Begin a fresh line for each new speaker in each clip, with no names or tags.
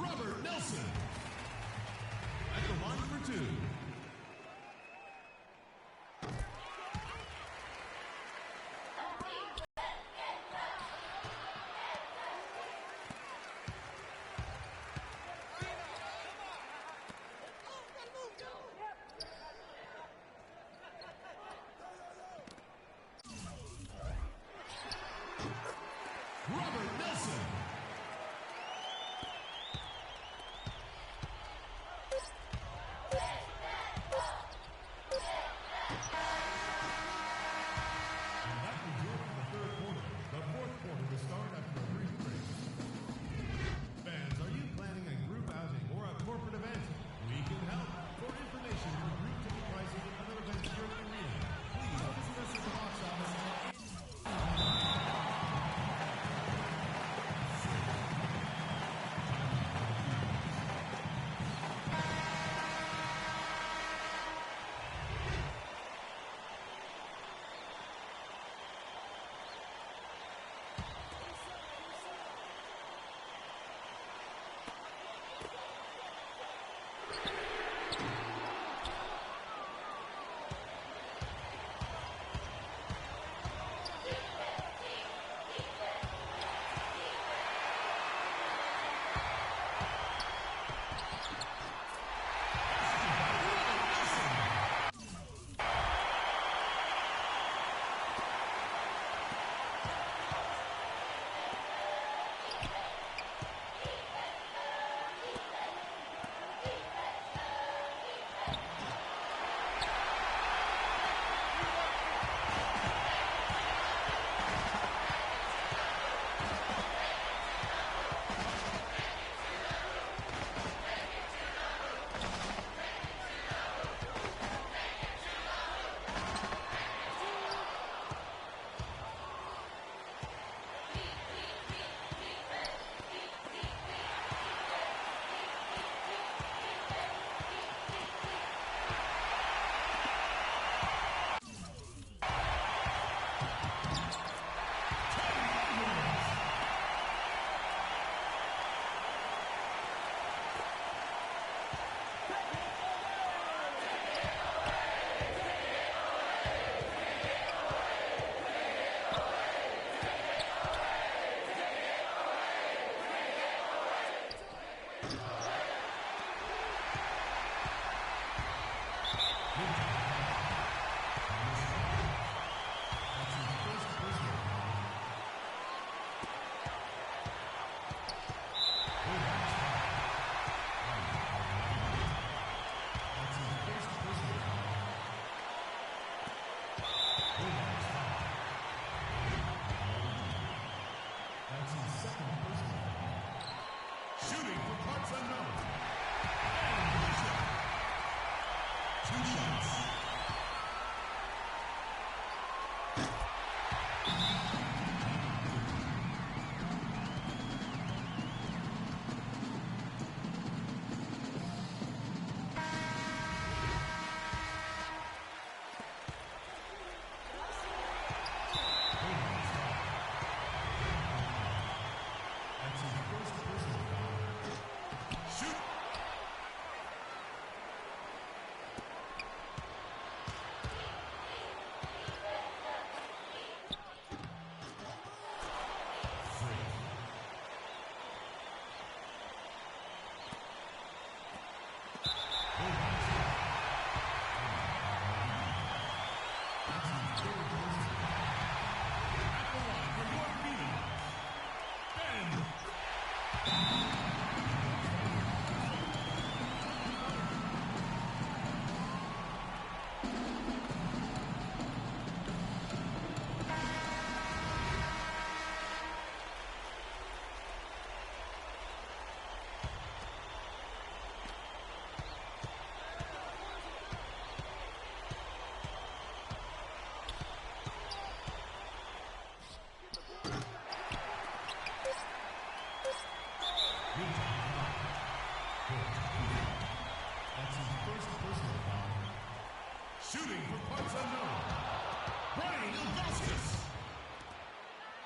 At the line for two.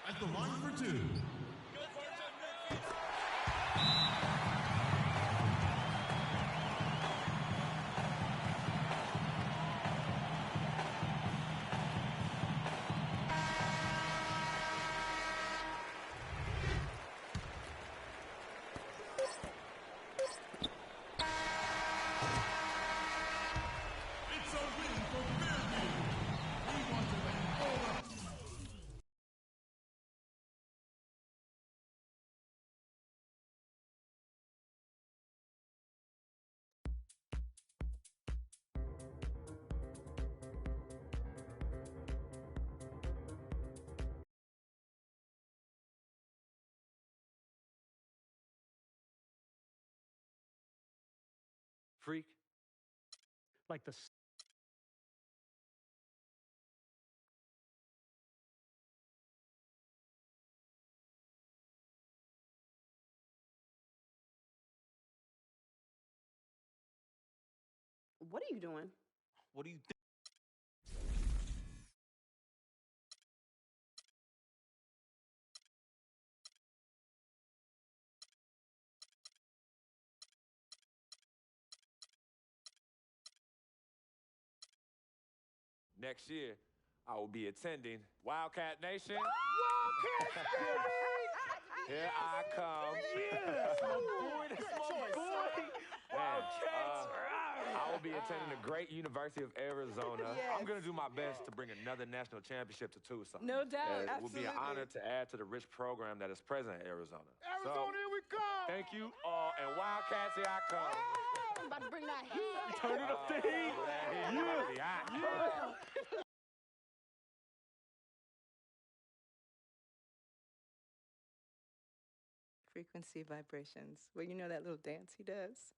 At the line for two. Freak?
Like the...
What are you doing?
What do you think? Next year, I will be attending Wildcat Nation.
Wildcat State!
Here I come.
That's my boy. That's my boy. Wildcats.
I will be attending the great University of Arizona.
Yes.
I'm going to do my best to bring another national championship to Tucson.
No doubt,
It will be an honor to add to the rich program that is present in Arizona.
Arizona, here we come.
Thank you all, and Wildcats, here I come.
I'm about to bring that heat.
Turn it up the heat.
Yeah.
Frequency vibrations. Well, you know that little dance he does?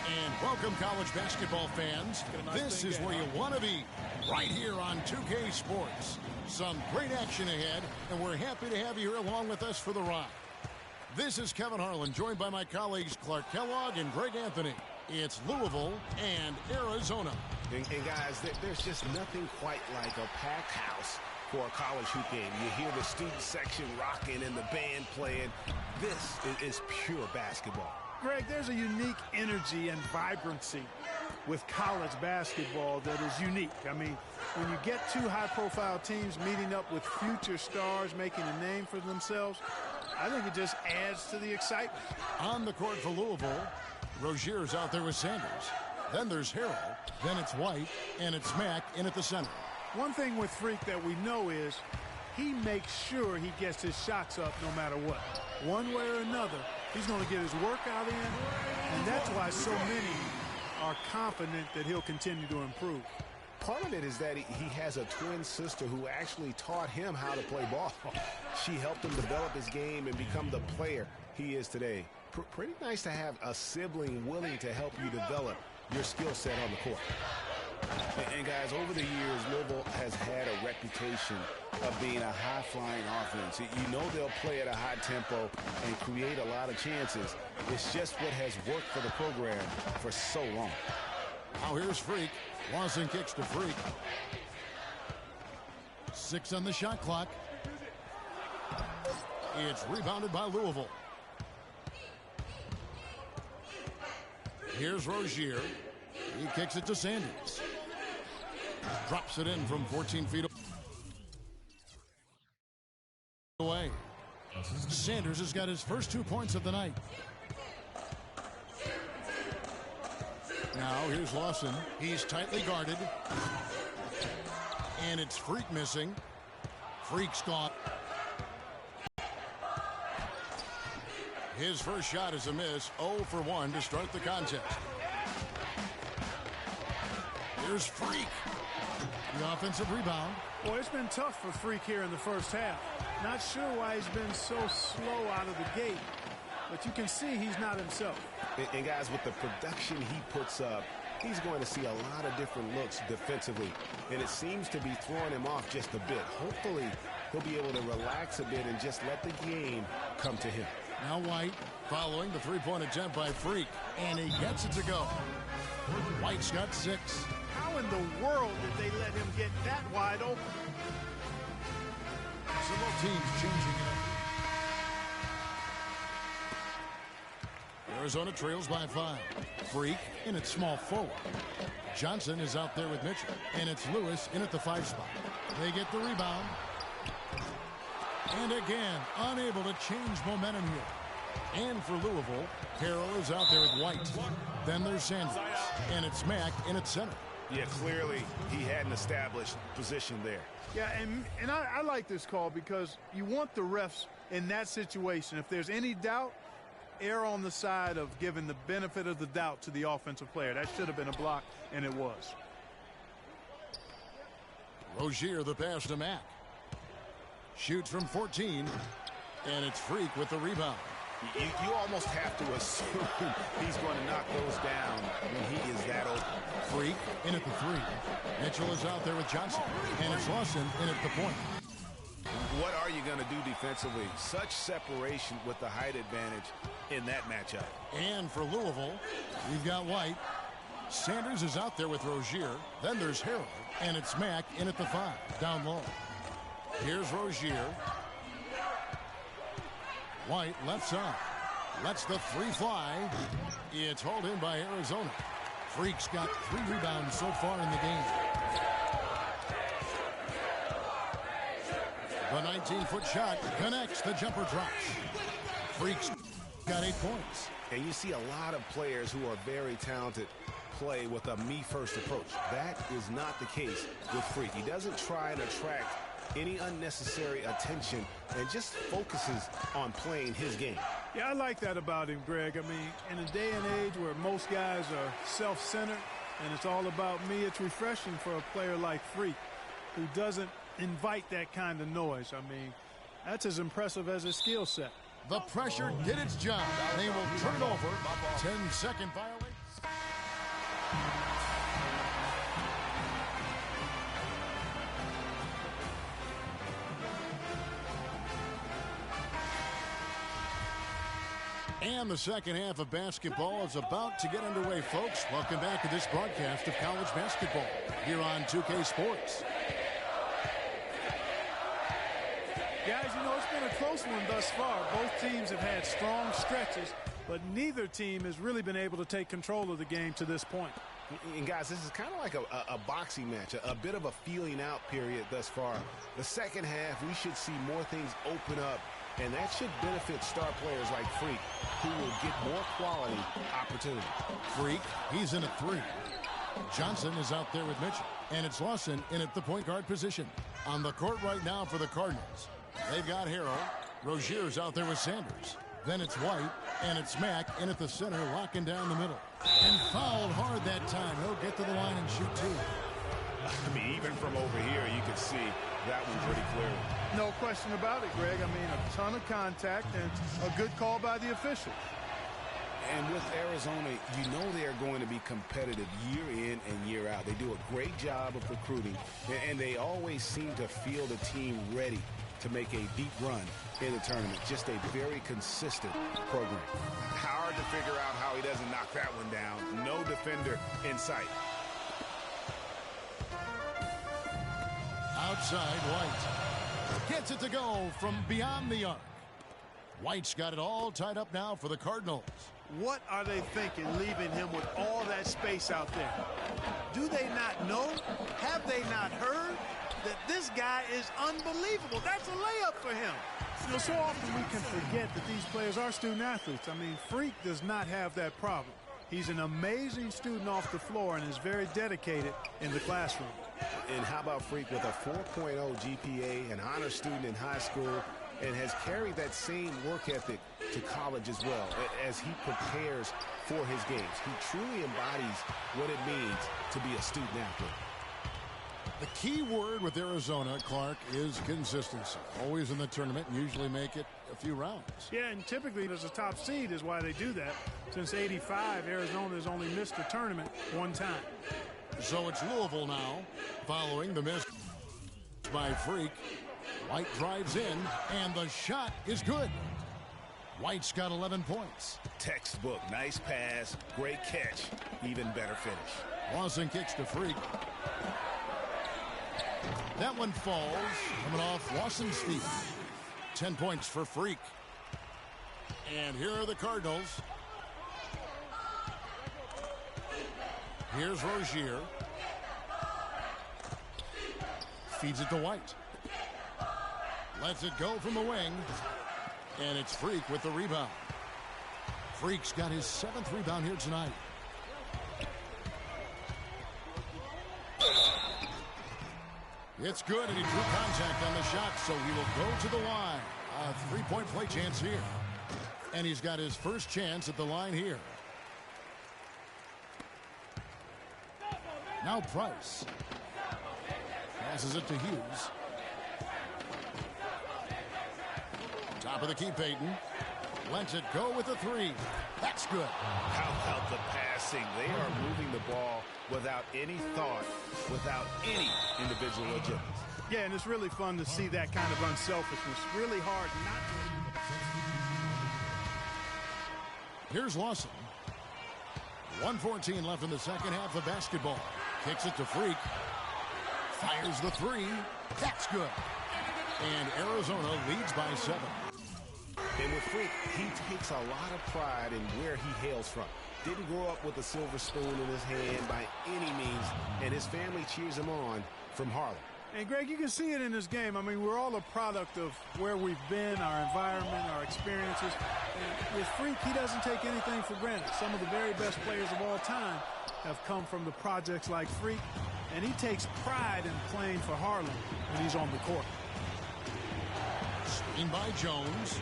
And welcome, college basketball fans. This is where you want to be, right here on 2K Sports. Some great action ahead, and we're happy to have you here along with us for the ride. This is Kevin Harlan, joined by my colleagues Clark Kellogg and Greg Anthony. It's Louisville and Arizona.
And guys, there's just nothing quite like a packed house for a college hoop game. You hear the student section rocking and the band playing. This is pure basketball.
Greg, there's a unique energy and vibrancy with college basketball that is unique. I mean, when you get two high-profile teams meeting up with future stars making a name for themselves, I think it just adds to the excitement.
On the court for Louisville, Rozier's out there with Sanders. Then there's Harrell. Then it's White, and it's Mack in at the center.
One thing with Freak that we know is he makes sure he gets his shots up no matter what. One way or another, he's going to get his workout in, and that's why so many are confident that he'll continue to improve.
Part of it is that he has a twin sister who actually taught him how to play ball. She helped him develop his game and become the player he is today. Pretty nice to have a sibling willing to help you develop your skill set on the court. And guys, over the years, Louisville has had a reputation of being a high-flying offense. You know they'll play at a high tempo and create a lot of chances. It's just what has worked for the program for so long.
Now here's Freak. Lawson kicks to Freak. 6 on the shot clock. It's rebounded by Louisville. Here's Rozier. He kicks it to Sanders. Drops it in from 14 feet away. Sanders has got his first 2 points of the night. Now here's Lawson. He's tightly guarded. And it's Freak missing. Freak's gone. His first shot is a miss. 0 for 1 to start the contest. Here's Freak. The offensive rebound.
Boy, it's been tough for Freak here in the first half. Not sure why he's been so slow out of the gate, but you can see he's not himself.
And guys, with the production he puts up, he's going to see a lot of different looks defensively, and it seems to be throwing him off just a bit. Hopefully, he'll be able to relax a bit and just let the game come to him.
Now White following the three-point attempt by Freak, and he gets it to go. White's got 6.
How in the world did they let him get that wide open?
Several teams changing it up. Arizona trails by 5. Freak in at small forward. Johnson is out there with Mitchell, and it's Lewis in at the 5 spot. They get the rebound. And again, unable to change momentum here. And for Louisville, Carroll is out there with White. Then there's Sanders, and it's Mack in at center.
Yeah, clearly he had an established position there.
Yeah, and I like this call because you want the refs in that situation. If there's any doubt, err on the side of giving the benefit of the doubt to the offensive player. That should have been a block, and it was.
Rozier the pass to Mack. Shoots from 14, and it's Freak with the rebound.
You almost have to assume he's going to knock those down when he is that open.
Freak in at the 3. Mitchell is out there with Johnson, and it's Lawson in at the point.
What are you going to do defensively? Such separation with the height advantage in that matchup.
And for Louisville, we've got White. Sanders is out there with Rozier. Then there's Harrell, and it's Mack in at the 5, down low. Here's Rozier. White left side. Lets the 3 fly. It's hauled in by Arizona. Freak's got 3 rebounds so far in the game. The 19-foot shot connects. The jumper drops. Freak's got 8 points.
And you see a lot of players who are very talented play with a me-first approach. That is not the case with Freak. He doesn't try and attract any unnecessary attention and just focuses on playing his game.
Yeah, I like that about him, Greg. I mean, in a day and age where most guys are self-centered and it's all about me, it's refreshing for a player like Freak who doesn't invite that kind of noise. I mean, that's as impressive as his skill set.
The pressure did its job. They will turn it over. 10-second violation. And the second half of basketball is about to get underway, folks. Welcome back to this broadcast of college basketball here on 2K Sports.
Guys, you know, it's been a close one thus far. Both teams have had strong stretches, but neither team has really been able to take control of the game to this point.
And guys, this is kind of like a boxing match, a bit of a feeling out period thus far. The second half, we should see more things open up, and that should benefit star players like Freak, who will get more quality opportunity.
Freak, he's in at 3. Johnson is out there with Mitchell, and it's Lawson in at the point guard position. On the court right now for the Cardinals, they've got Harrell. Rozier's out there with Sanders. Then it's White, and it's Mack in at the center, locking down the middle. And fouled hard that time. He'll get to the line and shoot 2.
I mean, even from over here, you can see that one pretty clearly.
No question about it, Greg. I mean, a ton of contact and a good call by the official.
And with Arizona, you know they are going to be competitive year in and year out. They do a great job of recruiting, and they always seem to feel the team ready to make a deep run in the tournament. Just a very consistent program. Hard to figure out how he doesn't knock that one down. No defender in sight.
Outside, White gets it to go from beyond the arc. White's got it all tied up now for the Cardinals.
What are they thinking, leaving him with all that space out there? Do they not know? Have they not heard that this guy is unbelievable? That's a layup for him. You know, so often we can forget that these players are student athletes. I mean, Freak does not have that problem. He's an amazing student off the floor and is very dedicated in the classroom.
And how about Freak with a 4.0 GPA, an honor student in high school, and has carried that same work ethic to college as well as he prepares for his games. He truly embodies what it means to be a student athlete.
The key word with Arizona, Clark, is consistency. Always in the tournament and usually make it a few rounds.
Yeah, and typically there's a top seed is why they do that. Since '85, Arizona has only missed the tournament one time.
So it's Louisville now, following the miss by Freak. White drives in, and the shot is good. White's got 11 points.
Textbook, nice pass, great catch, even better finish.
Lawson kicks to Freak. That one falls, coming off Lawson's feet. 10 points for Freak. And here are the Cardinals. Here's Rozier. Feeds it to White. Lets it go from the wing. And it's Freak with the rebound. Freak's got his 7th rebound here tonight. It's good, and he drew contact on the shot, so he will go to the line. A three-point play chance here. And he's got his first chance at the line here. Now Price. Passes it to Hughes. Top of the key, Peyton. Lets it go with the three. That's good.
How about the passing? They are moving the ball without any thought, without any individual agility.
Yeah, and it's really fun to see that kind of unselfishness. Really hard not to.
Here's Lawson. 1:14 left in the second half of basketball. Kicks it to Freak. Fires the three. That's good. And Arizona leads by 7.
And with Freak, he takes a lot of pride in where he hails from. Didn't grow up with a silver spoon in his hand by any means, and his family cheers him on from Harlem.
And, Greg, you can see it in this game. I mean, we're all a product of where we've been, our environment, our experiences. And with Freak, he doesn't take anything for granted. Some of the very best players of all time have come from the projects like Freak, and he takes pride in playing for Harlem when he's on the court.
Screen by Jones.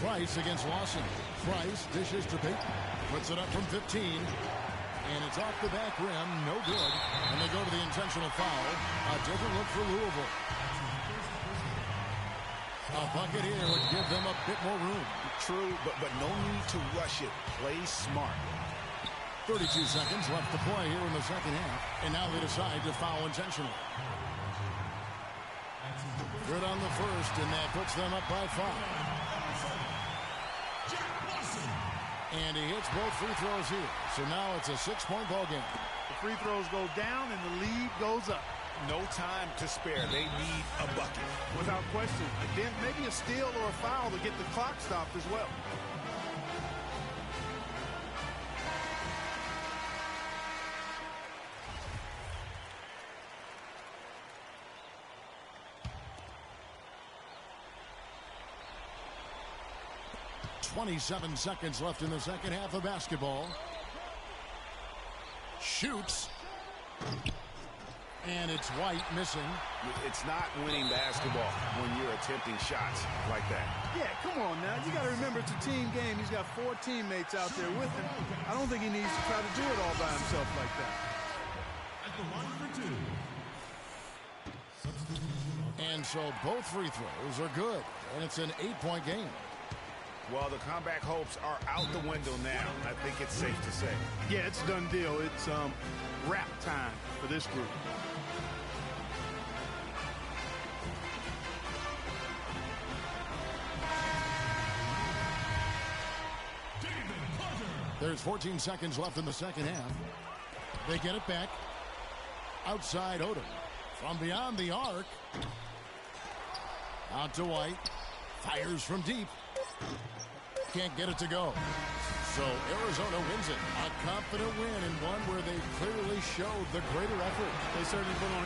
Price against Lawson. Price dishes to Peyton. Puts it up from 15. And it's off the back rim. No good. And they go to the intentional foul. A different look for Louisville. A bucket here would give them a bit more room.
True, but no need to rush it. Play smart.
32 seconds left to play here in the second half. And now they decide to foul intentionally. Good on the first, and that puts them up by 5. And he hits both free throws here. So now it's a 6-point ball game.
The free throws go down and the lead goes up.
No time to spare. They need a bucket.
Without question. Then maybe a steal or a foul to get the clock stopped as well.
.27 seconds left in the second half of basketball. Shoots. And it's White missing.
It's not winning basketball when you're attempting shots like that.
Yeah, come on now. You got to remember it's a team game. He's got 4 teammates out there with him. I don't think he needs to try to do it all by himself like that.
At the line for 2.
And so both free throws are good. And it's an 8-point game.
Well, the comeback hopes are out the window now. I think it's safe to say.
Yeah, it's a done deal. It's wrap time for this group.
There's 14 seconds left in the second half. They get it back. Outside Odom. From beyond the arc. Out to White. Fires from deep. Can't get it to go. So Arizona wins it. A confident win and one where they clearly showed the greater effort.
They certainly put on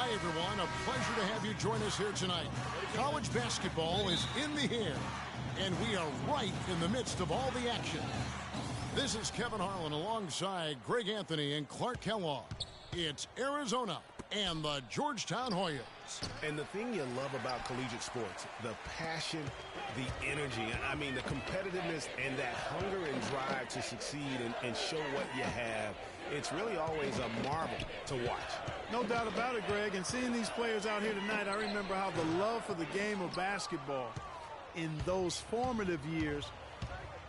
Hi, everyone. A pleasure to have you join us here tonight. College basketball is in the air, and we are right in the midst of all the action. This is Kevin Harlan alongside Greg Anthony and Clark Kellogg. It's Arizona and the Georgetown Hoyas.
And the thing you love about collegiate sports, the passion, the energy, I mean, the competitiveness and that hunger and drive to succeed and show what you have, it's really always a marvel to watch.
No doubt about it, Greg. And seeing these players out here tonight, I remember how the love for the game of basketball in those formative years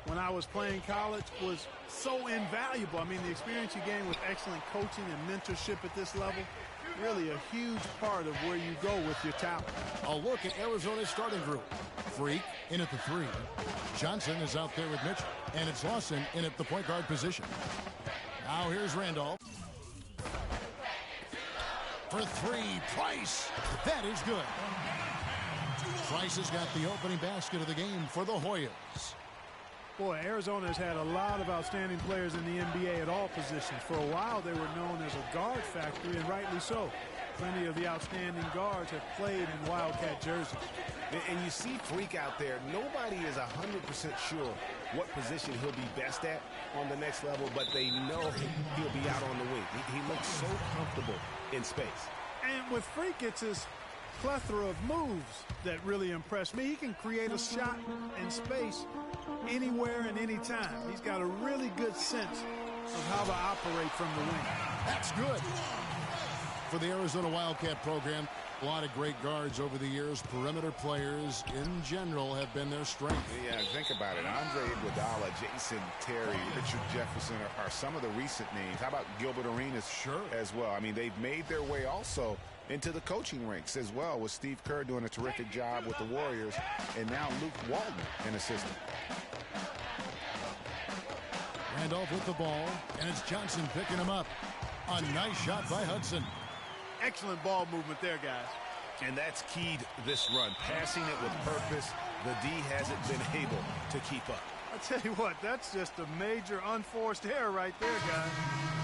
when I was playing college was so invaluable. I mean, the experience you gain with excellent coaching and mentorship at this level, really a huge part of where you go with your talent.
A look at Arizona's starting group. Freak in at the 3. Johnson is out there with Mitchell, and it's Lawson in at the point guard position. Now here's Randolph. For 3, Price. That is good. Price has got the opening basket of the game for the Hoyas.
Boy, Arizona has had a lot of outstanding players in the NBA at all positions. For a while, they were known as a guard factory, and rightly so. Plenty of the outstanding guards have played in Wildcat jerseys.
And you see Freak out there. Nobody is 100% sure what position he'll be best at on the next level, but they know he'll be out on the wing. He looks so comfortable in space.
And with Freak, it's his plethora of moves that really impress me. He can create a shot in space anywhere and anytime. He's got a really good sense of how to operate from the wing.
That's good. For the Arizona Wildcat program, a lot of great guards over the years. Perimeter players in general have been their strength.
Yeah, think about it. Andre Iguodala, Jason Terry, Richard Jefferson are some of the recent names. How about Gilbert Arenas?
Sure.
As well. I mean, they've made their way also into the coaching ranks as well, with Steve Kerr doing a terrific job with the Warriors, and now Luke Walton, an assistant.
Randolph with the ball, and it's Johnson picking him up. A nice shot by Hudson.
Excellent ball movement there, guys.
And that's keyed this run. Passing it with purpose. The D hasn't been able to keep up.
I tell you what, that's just a major unforced error right there, guys.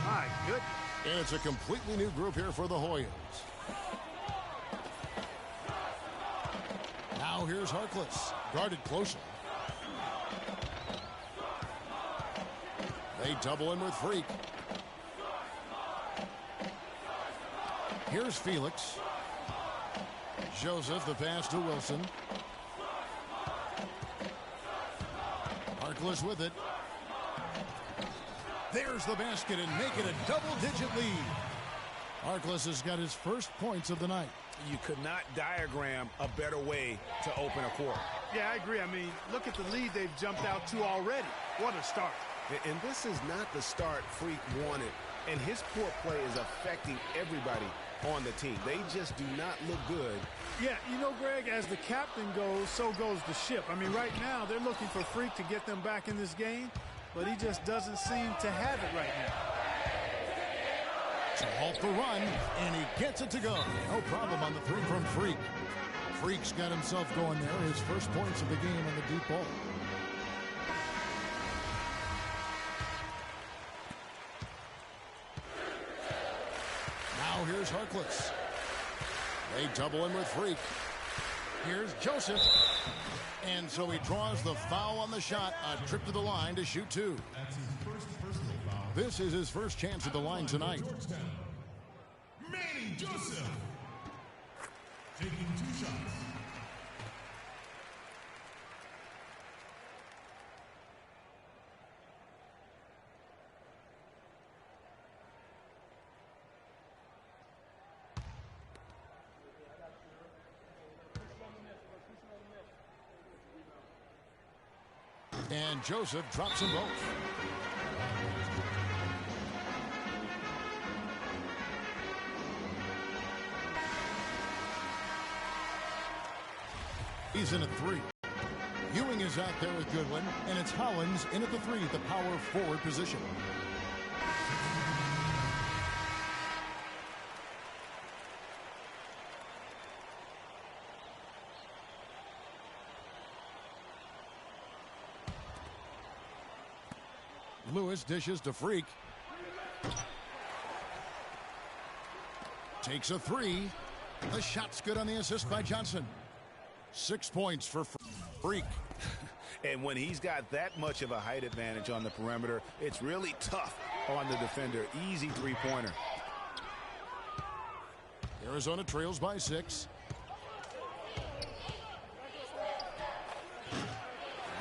My goodness.
And it's a completely new group here for the Hoyas. Now here's Harkless, guarded closely. They double him with Freak. Here's Felix. Joseph, the pass to Wilson. Harkless with it. There's the basket and make it a double-digit lead. Harkless has got his first points of the night.
You could not diagram a better way to open a quarter.
Yeah, I agree. I mean, look at the lead they've jumped out to already. What a start.
And this is not the start Freak wanted. And his poor play is affecting everybody on the team. They just do not look good.
Yeah, you know, Greg, as the captain goes, so goes the ship. I mean, right now, they're looking for Freak to get them back in this game, but he just doesn't seem to have it right now.
To halt the run, and he gets it to go. No problem on the 3 from Freak. Freak's got himself going there. His first points of the game on the deep ball. Now here's Harkless. They double him with Freak. Here's Joseph. And so he draws the foul on the shot. A trip to the line to shoot 2.
That's his first personal foul.
This is his first chance at the line tonight.
Manny Joseph taking 2 shots.
And Joseph drops them both. He's in at 3. Ewing is out there with Goodwin, and it's Hollins in at the 3, the power forward position. Lewis dishes to Freak. Takes a 3. The shot's good on the assist by Johnson. 6 points for Freak.
And when he's got that much of a height advantage on the perimeter, it's really tough on the defender. Easy three-pointer.
Arizona trails by 6.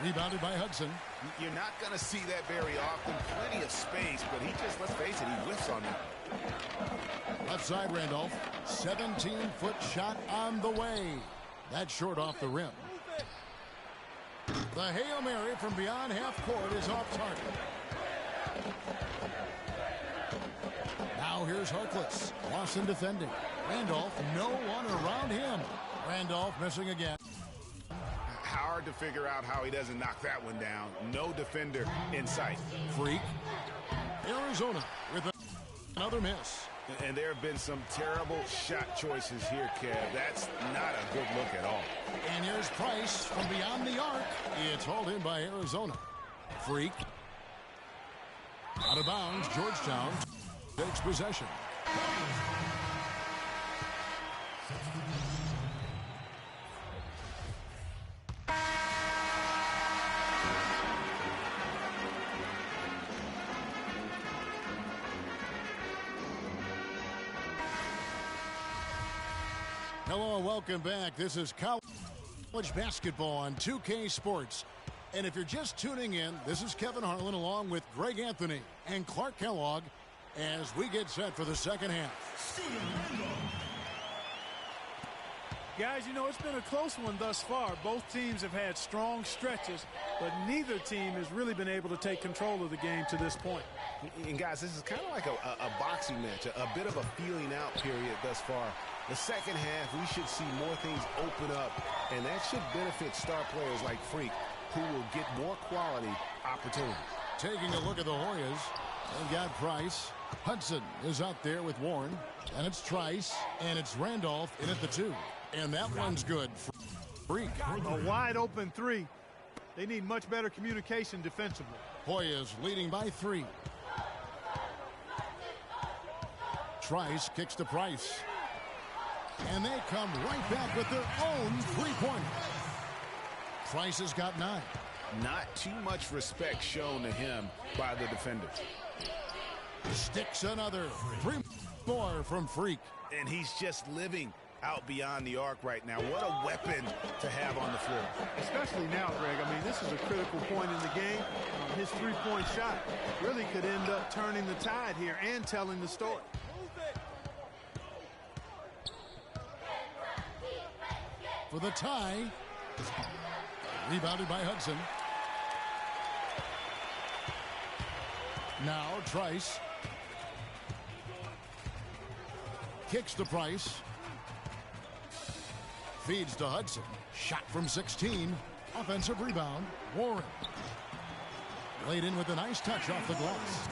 Rebounded by Hudson.
You're not going to see that very often. Plenty of space, but he just, let's face it, he whiffs on that.
Left side, Randolph. 17-foot shot on the way. That's short off the rim. The Hail Mary from beyond half court is off target. Now here's Harkless. Lawson defending. Randolph, no one around him. Randolph missing again.
Hard to figure out how he doesn't knock that one down. No defender in sight.
Freak. Arizona with another miss.
And there have been some terrible shot choices here, Kev. That's not a good look at all.
And here's Price from beyond the arc. It's hauled in by Arizona. Freak. Out of bounds, Georgetown takes possession. Hello and welcome back. This is college basketball on 2K Sports. And if you're just tuning in, this is Kevin Harlan along with Greg Anthony and Clark Kellogg as we get set for the second half.
Guys, you know, it's been a close one thus far. Both teams have had strong stretches, but neither team has really been able to take control of the game to this point.
And guys, this is kind of like a boxing match, a bit of a feeling out period thus far. The second half, we should see more things open up, and that should benefit star players like Freak, who will get more quality opportunities.
Taking a look at the Hoyas, they've got Price. Hudson is out there with Warren, and it's Trice, and it's Randolph in at the 2. And that one's good for Freak.
A wide open 3. They need much better communication defensively.
Hoyas leading by 3. Trice kicks to Price. And they come right back with their own three-pointer. Price has got 9.
Not too much respect shown to him by the defenders.
Sticks another. 3 more from Freak.
And he's just living out beyond the arc right now. What a weapon to have on the floor.
Especially now, Greg. I mean, this is a critical point in the game. His three-point shot really could end up turning the tide here and telling the story.
For the tie. Rebounded by Hudson. Now Trice. Kicks to Price. Feeds to Hudson. Shot from 16. Offensive rebound. Warren. Laid in with a nice touch off the glass.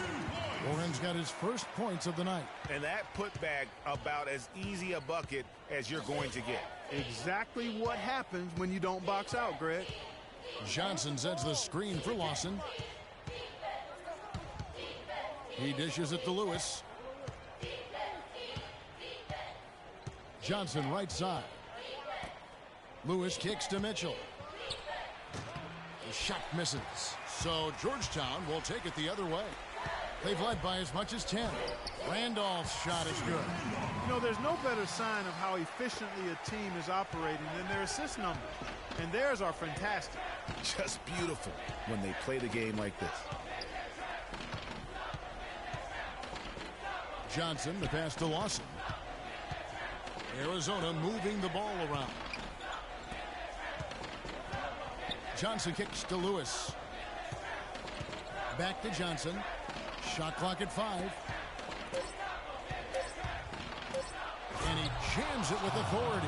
Warren's got his first points of the night.
And that putback about as easy a bucket as you're going to get.
Exactly what happens when you don't box out, Greg.
Johnson sets the screen for Lawson. He dishes it to Lewis. Johnson right side. Lewis kicks to Mitchell. The shot misses. So Georgetown will take it the other way. They've led by as much as 10. Randolph's shot is good.
You know, there's no better sign of how efficiently a team is operating than their assist numbers. And theirs are fantastic.
Just beautiful when they play the game like this.
Johnson, the pass to Lawson. Arizona moving the ball around. Johnson kicks to Lewis. Back to Johnson. Shot clock at 5. And he jams it with authority.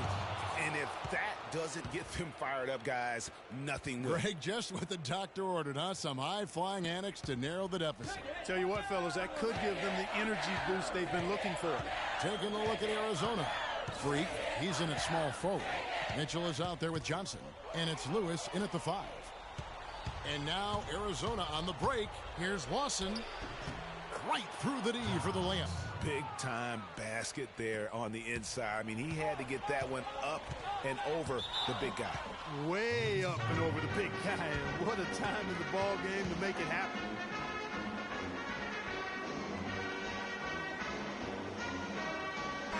And if that doesn't get them fired up, guys, nothing will.
Greg, just what the doctor ordered, huh? Some high-flying annex to narrow the deficit.
Tell you what, fellas, that could give them the energy boost they've been looking for.
Taking a look at Arizona. Freak, he's in at small forward. Mitchell is out there with Johnson. And it's Lewis in at the 5. And now Arizona on the break. Here's Lawson. Right through the D for the layup.
Big-time basket there on the inside. I mean, he had to get that one up and over the big guy.
Way up and over the big guy. And what a time in the ball game to make it happen.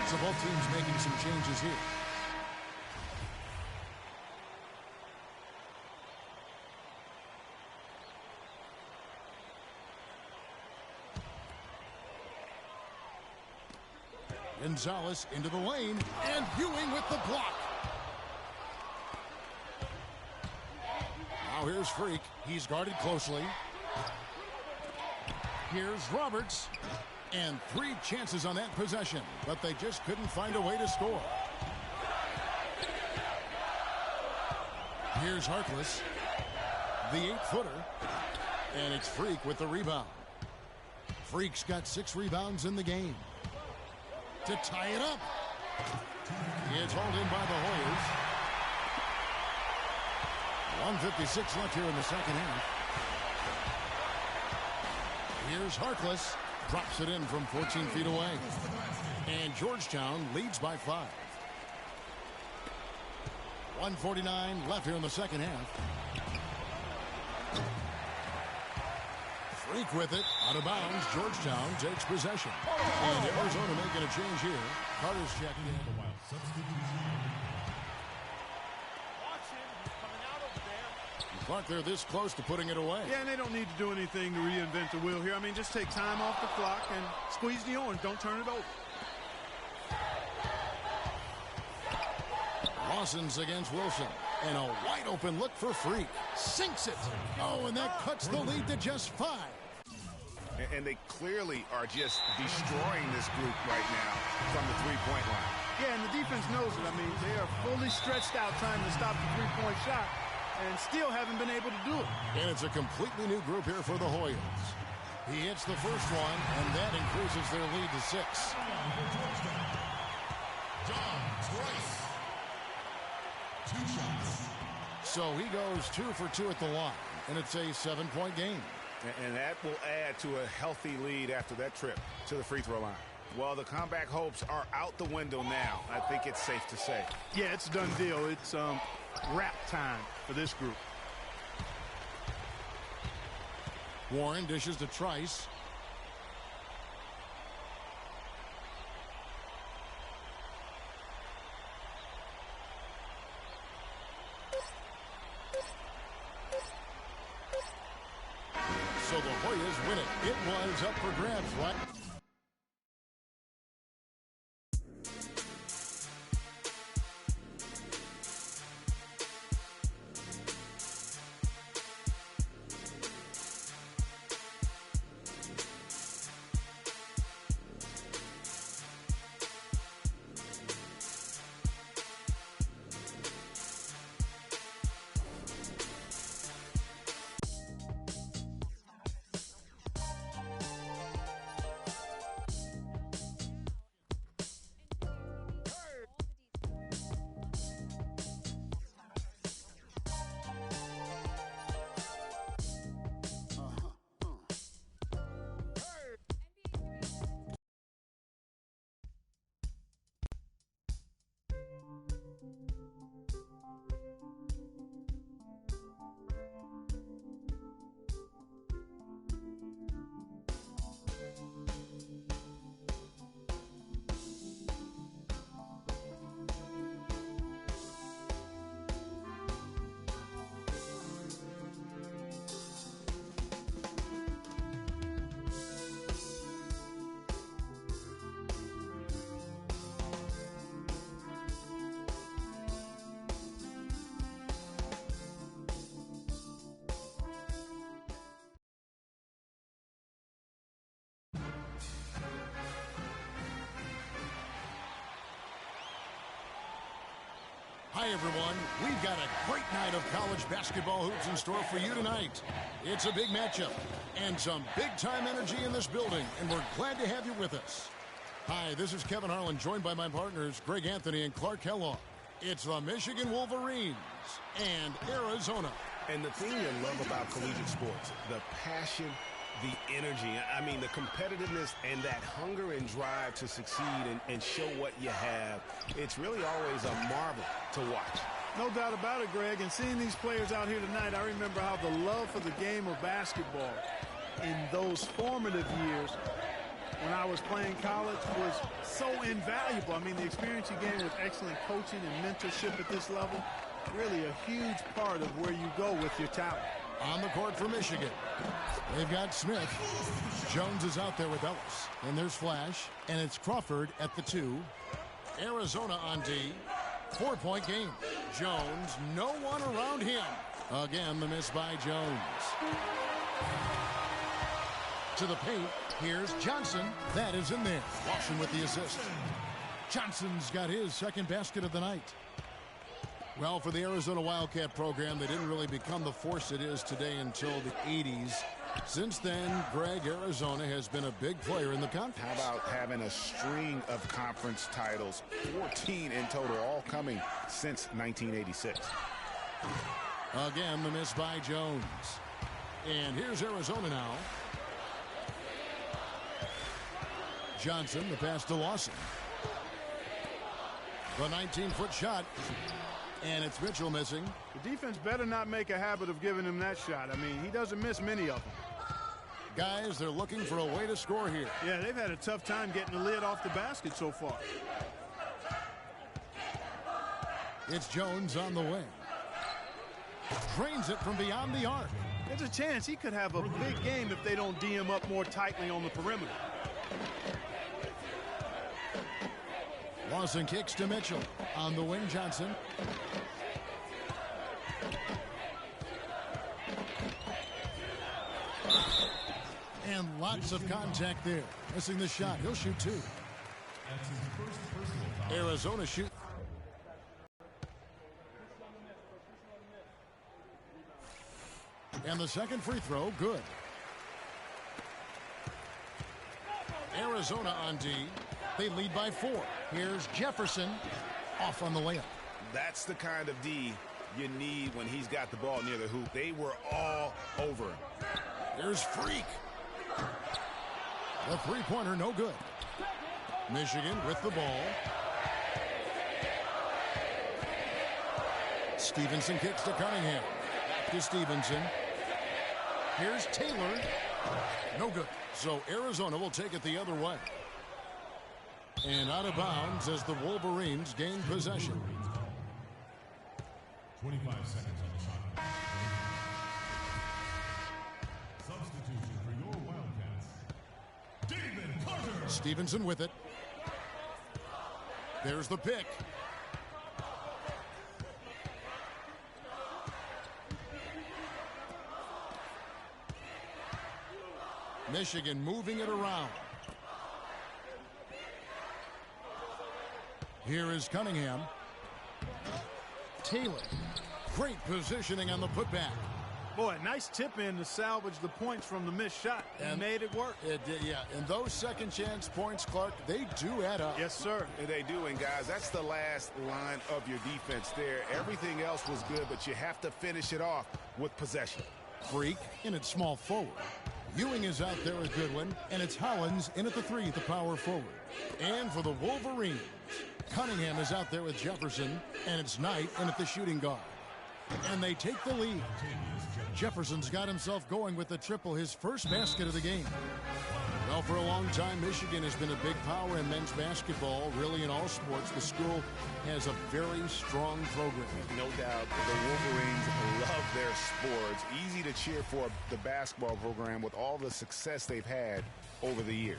So both teams making some changes here. Gonzalez into the lane, and Ewing with the block. Now here's Freak. He's guarded closely. Here's Roberts. And 3 chances on that possession, but they just couldn't find a way to score. Here's Harkless, the 8-footer, and it's Freak with the rebound. Freak's got 6 rebounds in the game. To tie it up. It's hauled in by the Hoyas. 1:56 left here in the second half. Here's Harkless. Drops it in from 14 feet away. And Georgetown leads by 5. 1:49 left here in the second half. Freak with it. Out of bounds. Georgetown takes possession. And Arizona making a change here. Carter's checked in. Clark, they're this close to putting it away.
Yeah, and they don't need to do anything to reinvent the wheel here. I mean, just take time off the clock and squeeze the orange. Don't turn it over.
Lawson's against Wilson. And a wide open look for Freak. Sinks it. Oh, and that cuts the lead to just 5.
And they clearly are just destroying this group right now from the three-point line.
Yeah, and the defense knows it. I mean, they are fully stretched out trying to stop the three-point shot and still haven't been able to do it.
And it's a completely new group here for the Hoyas. He hits the first one, and that increases their lead to 6.
John Trice. 2 shots.
So he goes 2 for 2 at the line, and it's a 7-point game.
And that will add to a healthy lead after that trip to the free throw line. Well, the comeback hopes are out the window now. I think it's safe to say.
Yeah, it's a done deal. It's wrap time for this group.
Warren dishes to Trice. So the Hoyas win it. It was up for grabs, right? Hi, everyone. We've got a great night of college basketball hoops in store for you tonight. It's a big matchup and some big-time energy in this building, and we're glad to have you with us. Hi, this is Kevin Harlan, joined by my partners Greg Anthony and Clark Kellogg. It's the Michigan Wolverines and Arizona.
And the thing you love about collegiate sports, the passion the energy. I mean, the competitiveness and that hunger and drive to succeed and show what you have. It's really always a marvel to watch.
No doubt about it, Greg. And seeing these players out here tonight, I remember how the love for the game of basketball in those formative years when I was playing college was so invaluable. I mean, the experience you gain with excellent coaching and mentorship at this level, really a huge part of where you go with your talent.
On the court for Michigan, they've got Smith. Jones is out there with Ellis. And there's Flash, and it's Crawford at the 2. Arizona on D. 4-point game. Jones, no one around him. Again, the miss by Jones. To the paint, here's Johnson. That is in there. Washington with the assist. Johnson's got his second basket of the night. Well, for the Arizona Wildcat program, they didn't really become the force it is today until the 80s. Since then, Greg, Arizona has been a big player in the conference.
How about having a string of conference titles, 14 in total, all coming since 1986.
Again, the miss by Jones. And here's Arizona now. Johnson, the pass to Lawson. The 19-foot shot. And it's Mitchell missing.
The defense better not make a habit of giving him that shot. I mean, he doesn't miss many of them.
Guys, they're looking for a way to score here.
Yeah, they've had a tough time getting the lid off the basket so far.
It's Jones on the wing. Drains it from beyond the arc.
There's a chance he could have a big game if they don't D him up more tightly on the perimeter.
Lawson kicks to Mitchell. On the wing, Johnson. And lots of contact there. Missing the shot. He'll shoot 2.
That's his first personal foul.
Arizona shoot. And the second free throw, good. Arizona on D. They lead by 4. Here's Jefferson off on the layup.
That's the kind of D you need when he's got the ball near the hoop. They were all over him.
There's Freak. The three-pointer, no good. Michigan with the ball. Stevenson kicks to Cunningham. Back to Stevenson. Here's Taylor. No good. So Arizona will take it the other way. And out of bounds as the Wolverines gain possession.
25 seconds on the shot clock. Substitution for your Wildcats. David Carter.
Stevenson with it. There's the pick. Michigan moving it around. Here is Cunningham. Taylor. Great positioning on the putback.
Boy, nice tip in to salvage the points from the missed shot. And made it work.
It did, yeah. And those second chance points, Clark, they do add up.
Yes, sir.
They do, and guys, that's the last line of your defense there. Everything else was good, but you have to finish it off with possession.
Freak in at small forward. Ewing is out there with Goodwin, and it's Hollins in at the 3 at the power forward. And for the Wolverines, Cunningham is out there with Jefferson, and it's Knight in at the shooting guard. And they take the lead. Jefferson's got himself going with the triple, his first basket of the game. Well, for a long time, Michigan has been a big power in men's basketball, really in all sports. The school has a very strong program.
No doubt, the Wolverines love their sports. Easy to cheer for the basketball program with all the success they've had over the years.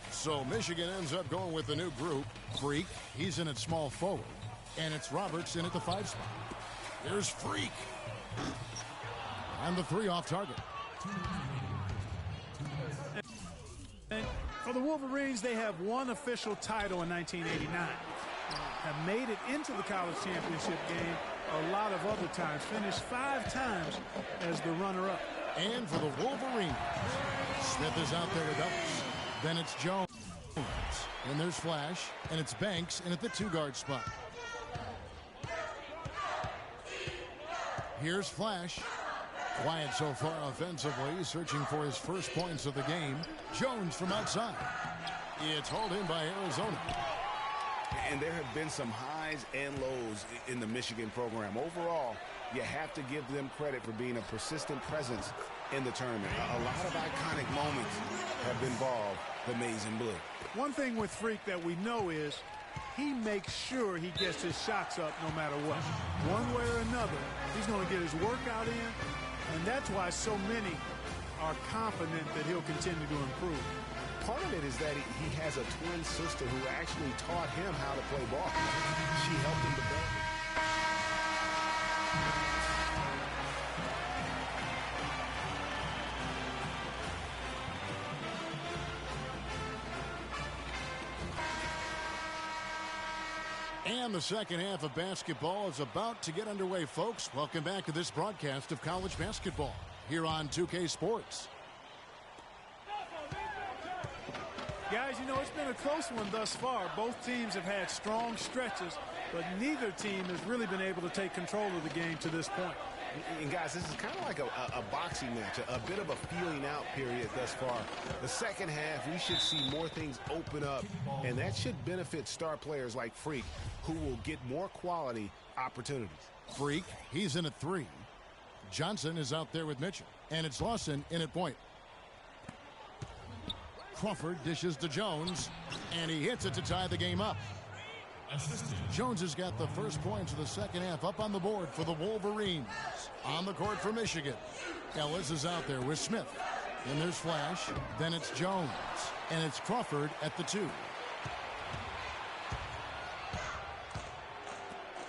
So Michigan ends up going with the new group. Freak, he's in at small forward. And it's Roberts in at the 5 spot. There's Freak. And the 3 off target.
And for the Wolverines, they have one official title in 1989. Have made it into the college championship game a lot of other times. Finished 5 times as the runner-up.
And for the Wolverines, Smith is out there with Ellis. Then it's Jones. And there's Flash. And it's Banks in at the 2-guard spot. Here's Flash. Quiet so far offensively, searching for his first points of the game. Jones from outside. It's hauled in by Arizona.
And there have been some highs and lows in the Michigan program. Overall, you have to give them credit for being a persistent presence in the tournament. A lot of iconic moments have involved the maize and blue.
One thing with Freak that we know is he makes sure he gets his shots up no matter what. One way or another, he's going to get his workout in, and that's why so many are confident that he'll continue to improve.
Part of it is that he has a twin sister who actually taught him how to play ball. She helped him develop.
And the second half of basketball is about to get underway, folks. Welcome back to this broadcast of college basketball here on 2K Sports.
Guys, you know, it's been a close one thus far. Both teams have had strong stretches, but neither team has really been able to take control of the game to this point.
And guys, this is kind of like a boxing match, a bit of a feeling out period thus far. The second half, we should see more things open up, and that should benefit star players like Freak, who will get more quality opportunities.
Freak, he's in at 3. Johnson is out there with Mitchell, and it's Lawson in at point. Crawford dishes to Jones, and he hits it to tie the game up. Jones has got the first points of the second half up on the board for the Wolverines. On the court for Michigan. Ellis is out there with Smith. Then there's Flash. Then it's Jones. And it's Crawford at the 2.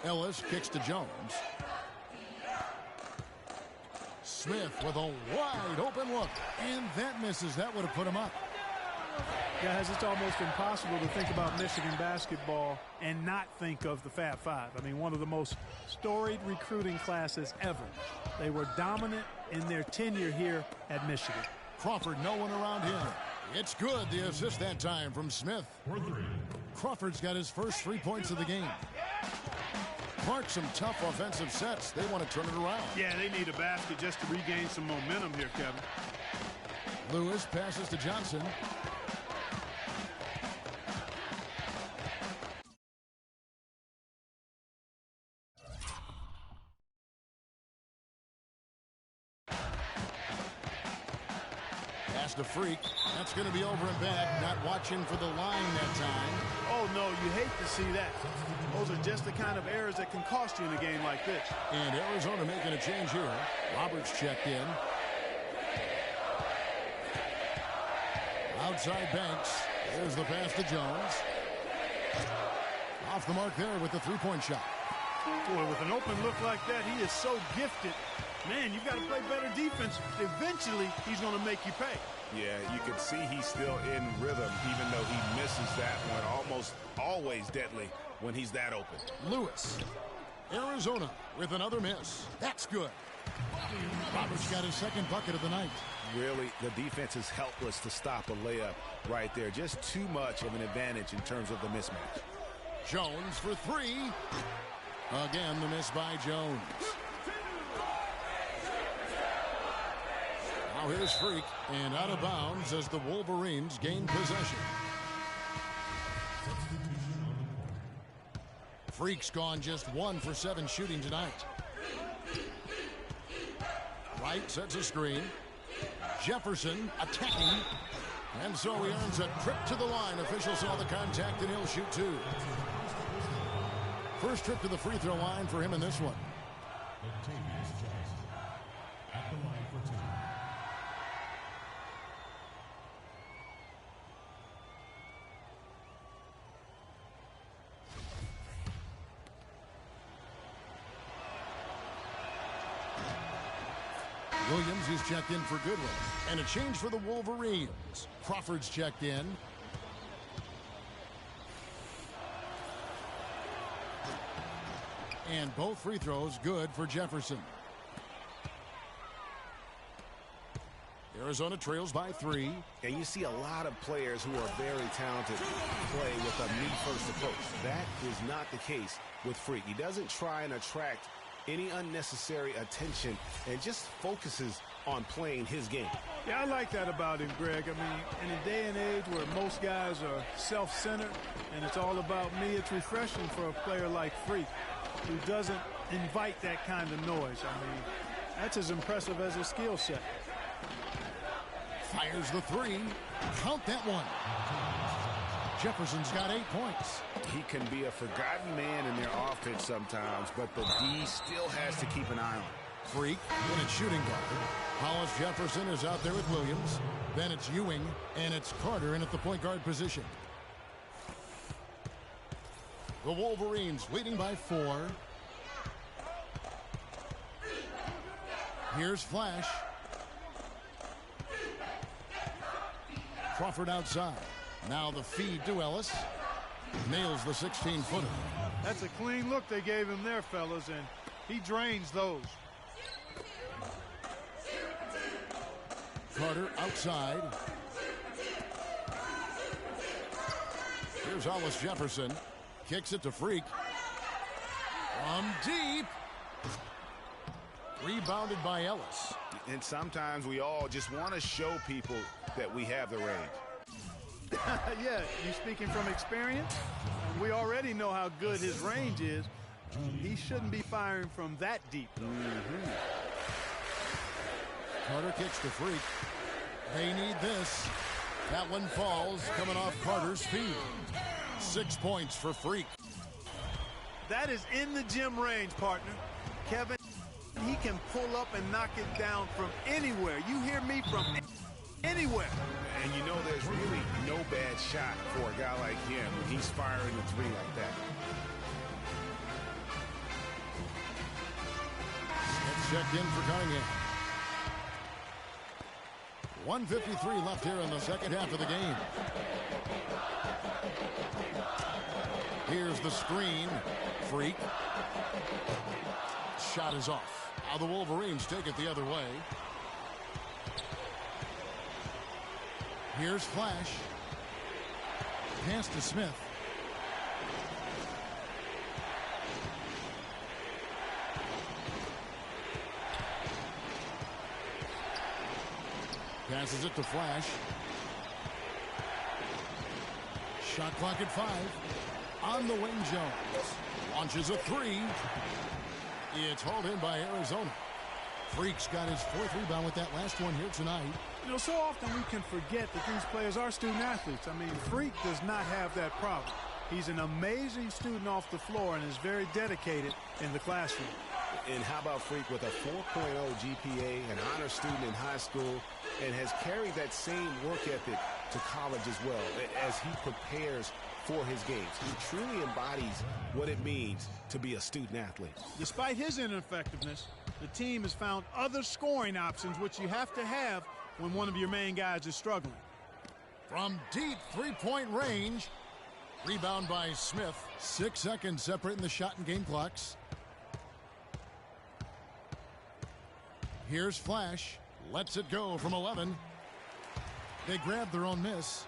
Ellis kicks to Jones. Smith with a wide open look. And that misses. That would have put him up.
Guys, it's almost impossible to think about Michigan basketball and not think of the Fab Five. I mean, one of the most storied recruiting classes ever. They were dominant in their tenure here at Michigan.
Crawford, no one around him. It's good, the assist that time from Smith. Crawford's got his first 3 points of the game. Clark, some tough offensive sets. They want to turn it around.
Yeah, they need a basket just to regain some momentum here, Kevin.
Lewis passes to Johnson. To Freak. That's going to be over and back. Not watching for the line that time.
Oh, no, you hate to see that. Those are just the kind of errors that can cost you in a game like this.
And Arizona making a change here. Roberts checked in. Outside Banks. There's the pass to Jones. Off the mark there with the three-point shot.
Boy, with an open look like that, he is so gifted. Man, you've got to play better defense. Eventually, he's going to make you pay.
Yeah, you can see he's still in rhythm, even though he misses that one. Almost always deadly when he's that open.
Lewis. Arizona with another miss. That's good. Roberts got his second bucket of the night.
Really, the defense is helpless to stop a layup right there. Just too much of an advantage in terms of the mismatch.
Jones for 3. Again, the miss by Jones. Now here's Freak, and out of bounds as the Wolverines gain possession. Freak's gone just 1 for 7 shooting tonight. Wright sets a screen. Jefferson attacking. And so he earns a trip to the line. Official saw the contact, and he'll shoot 2. First trip to the free throw line for him in this one.
At the line for 2.
Williams, he's checked in for Goodwin. And a change for the Wolverines. Crawford's checked in. And both free throws good for Jefferson. Arizona trails by 3.
And you see a lot of players who are very talented play with a me-first approach. That is not the case with Freak. He doesn't try and attract any unnecessary attention and just focuses on playing his game.
Yeah, I like that about him, Greg. I mean, in a day and age where most guys are self-centered and it's all about me, it's refreshing for a player like Freak, who doesn't invite that kind of noise. I mean, that's as impressive as his skill set.
Fires the three. Count that one. Jefferson's got 8 points.
He can be a forgotten man in their offense sometimes, but the D still has to keep an eye on him.
Freak in at shooting guard. Hollis Jefferson is out there with Williams. Then it's Ewing, and it's Carter in at the point guard position. The Wolverines leading by 4. Here's Flash. Crawford outside. Now the feed to Ellis. Nails the 16-footer.
That's a clean look they gave him there, fellas, and he drains those.
Carter outside. Here's Hollis Jefferson. Kicks it to Freak. From deep. Rebounded by Ellis.
And sometimes we all just want to show people that we have the range.
Yeah, you speaking from experience? We already know how good his range is. He shouldn't be firing from that deep.
Carter kicks to Freak. They need this. That one falls, coming off Carter's feet. 6 points for Freak.
That is in the gym range, partner. Kevin, he can pull up and knock it down from anywhere. You hear me? From anywhere.
And you know there's really no bad shot for a guy like him when he's firing a three like that.
Let's check in for Cunningham. 1:53 left here in the second half of the game. Here's the screen. Freak. Shot is off. Now the Wolverines take it the other way. Here's Flash. Pass to Smith. Passes it to Flash. Shot clock at 5. On the wing, Jones. Launches a three. It's hauled in by Arizona. Freak's got his 4th rebound with that last one here tonight.
You know, so often we can forget that these players are student athletes. I mean, Freak does not have that problem. He's an amazing student off the floor and is very dedicated in the classroom.
And how about Freak with a 4.0 GPA, an honor student in high school, and has carried that same work ethic to college as well as he prepares for his games. He truly embodies what it means to be a student athlete.
Despite his ineffectiveness, the team has found other scoring options, which you have to have when one of your main guys is struggling.
From deep three-point range. Rebound by Smith. 6 seconds separating the shot and game clocks. Here's Flash. Lets it go from 11. They grab their own miss.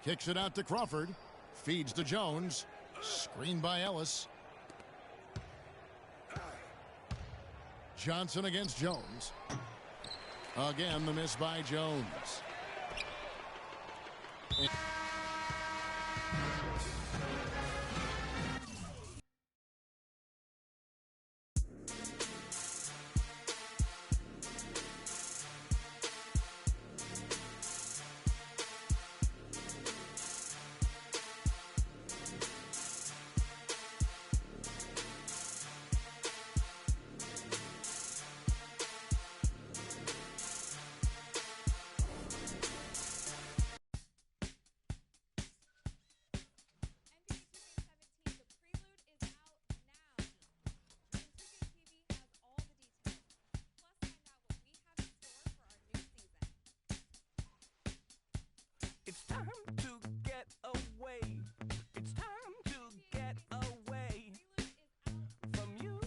Kicks it out to Crawford. Feeds to Jones. Screened by Ellis. Johnson against Jones. Again, the miss by Jones.
It's time to get away. It's time to get away from you.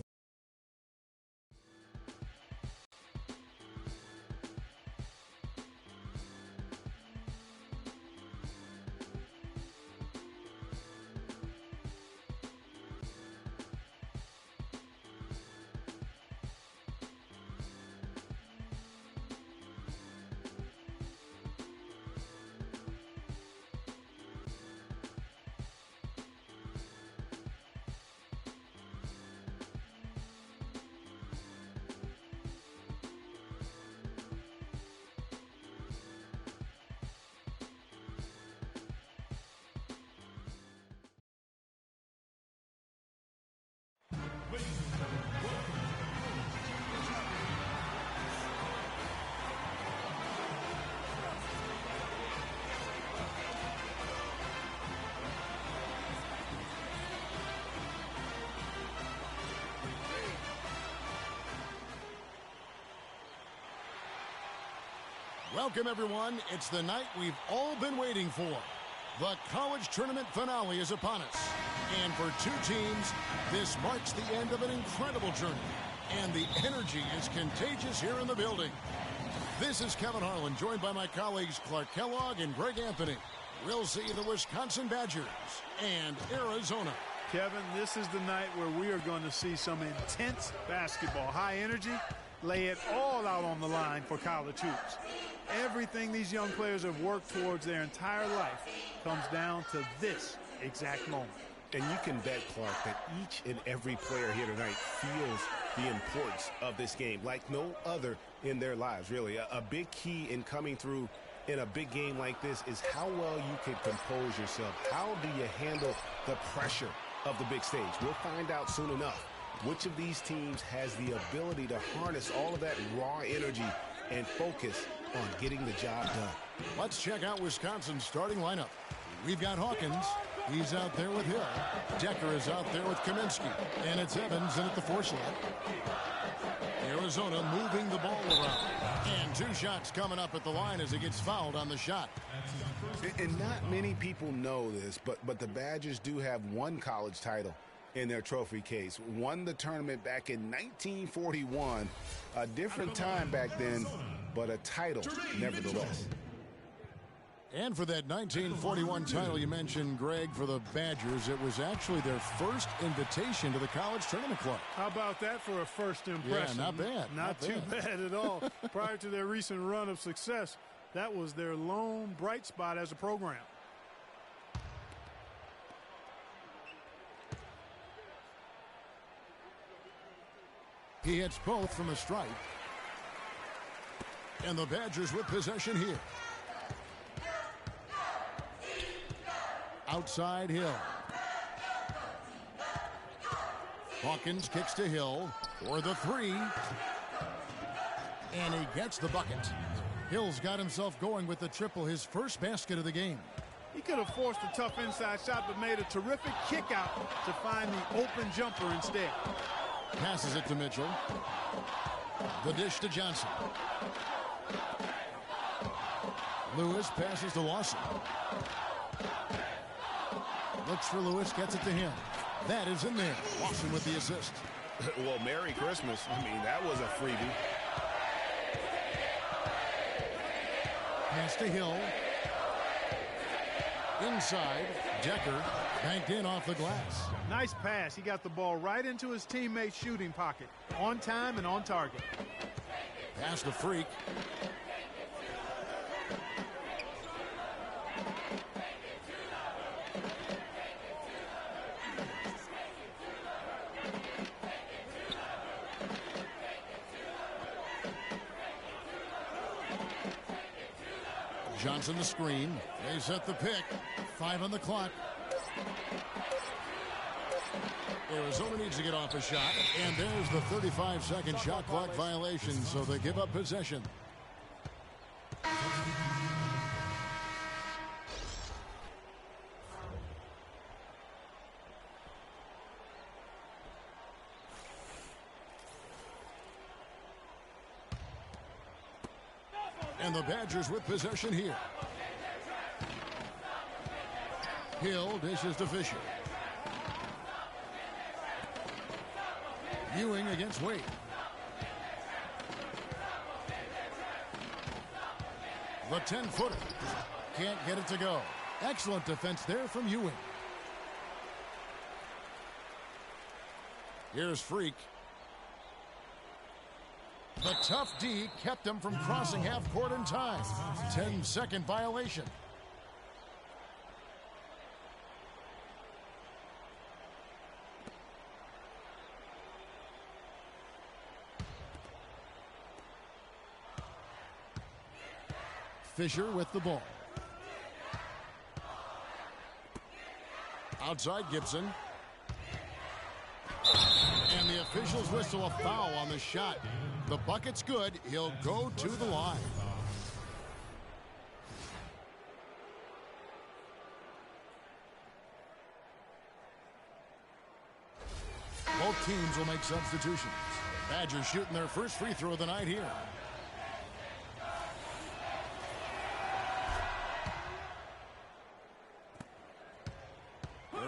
Welcome, everyone. It's the night we've all been waiting for. The college tournament finale is upon us. And for two teams, this marks the end of an incredible journey. And the energy is contagious here in the building. This is Kevin Harlan, joined by my colleagues Clark Kellogg and Greg Anthony. We'll see the Wisconsin Badgers and Arizona.
Kevin, this is the night where we are going to see some intense basketball. High energy, lay it all out on the line for college hoops. Everything these young players have worked towards their entire life comes down to this exact moment.
And you can bet, Clark, that each and every player here tonight feels the importance of this game like no other in their lives, really. A big key in coming through in a big game like this is how well you can compose yourself. How do you handle the pressure of the big stage? We'll find out soon enough which of these teams has the ability to harness all of that raw energy and focus on getting the job done.
Let's check out Wisconsin's starting lineup. We've got Hawkins. He's out there with Hill. Decker is out there with Kaminsky. And it's Evans in at the 4 slot. Arizona moving the ball around. And 2 shots coming up at the line as he gets fouled on the shot.
And not many people know this, but the Badgers do have one college title in their trophy case. Won the tournament back in 1941. A different time back then, but a title nevertheless.
And for that 1941 title you mentioned, Greg, for the Badgers, it was actually their first invitation to the College Tournament Club.
How about that for a first impression?
Yeah, not bad.
Not too bad at all. Prior to their recent run of success, that was their lone bright spot as a program.
He hits both from the stripe. And the Badgers with possession here. Outside Hill. Hawkins kicks to Hill for the 3. And he gets the bucket. Hill's got himself going with the triple, his first basket of the game.
He could have forced a tough inside shot, but made a terrific kick out to find the open jumper instead.
Passes it to Mitchell. The dish to Johnson. Lewis passes to Lawson. Looks for Lewis, gets it to him. That is in there. Lawson with the assist.
Well, Merry Christmas. I mean, that was a freebie.
Pass to Hill. Inside, Decker banked in off the glass.
Nice pass. He got the ball right into his teammate's shooting pocket. On time and on target.
Pass to Freak. Johnson the screen. They set the pick. 5 on the clock. Arizona needs to get off a shot. And there's the 35-second shot clock violation, so they give up possession. And the Badgers with possession here. Hill dishes to Fisher. Ewing against Wade. The 10-footer. Can't get it to go. Excellent defense there from Ewing. Here's Freak. The tough D kept him from crossing half court in time. 10-second violation. Fisher with the ball. Outside Gibson. And the officials whistle a foul on the shot. The bucket's good. He'll go to the line. Both teams will make substitutions. Badgers shooting their first free throw of the night here.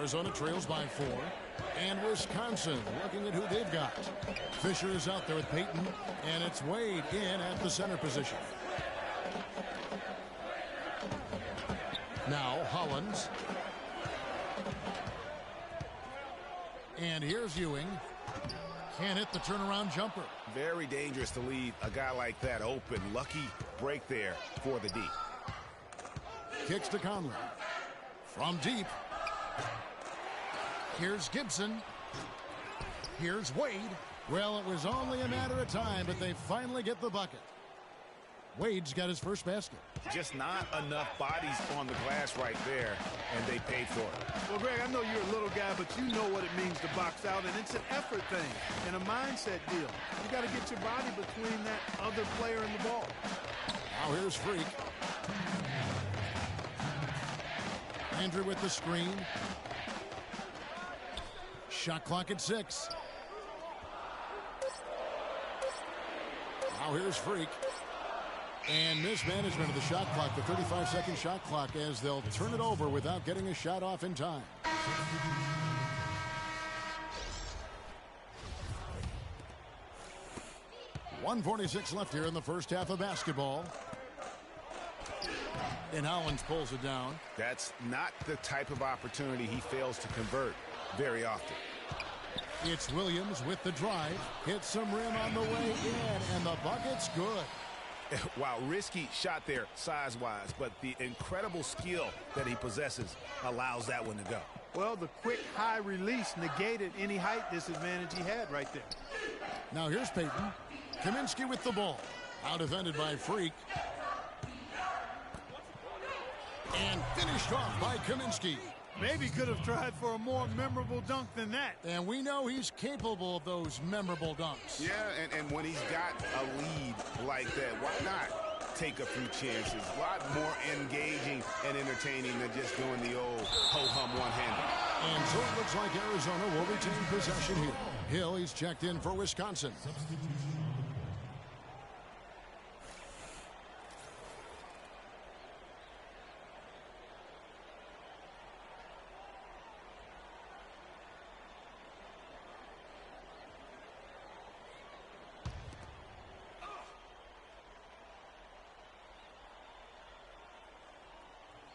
Arizona trails by 4. And Wisconsin looking at who they've got. Fisher is out there with Peyton, and it's Wade in at the center position. Now Hollins. And here's Ewing. Can't hit the turnaround jumper.
Very dangerous to leave a guy like that open. Lucky break there for the D.
Kicks to Conley. From deep. Here's Gibson. Here's Wade. Well, it was only a matter of time, but they finally get the bucket. Wade's got his first basket.
Just not enough bodies on the glass right there, and they paid for it.
Well, Greg, I know you're a little guy, but you know what it means to box out, and it's an effort thing and a mindset deal. You got to get your body between that other player and the ball.
Now here's Freak. Andrew with the screen. Shot clock at 6. Now here's Freak. And mismanagement of the shot clock, the 35-second shot clock, as they'll turn it over without getting a shot off in time. .146 left here in the first half of basketball. And Hollins pulls it down.
That's not the type of opportunity he fails to convert very often.
It's Williams with the drive. Hits some rim on the way in, and the bucket's good.
Wow, risky shot there size-wise, but the incredible skill that he possesses allows that one to go.
Well, the quick high release negated any height disadvantage he had right there.
Now here's Peyton. Kaminsky with the ball. Out defended by Freak. And finished off by Kaminsky.
Maybe could have tried for a more memorable dunk than that.
And we know he's capable of those memorable dunks.
Yeah, and when he's got a lead like that, why not take a few chances? A lot more engaging and entertaining than just doing the old ho-hum one-hander.
And so it looks like Arizona will retain possession here. Hill, he's checked in for Wisconsin.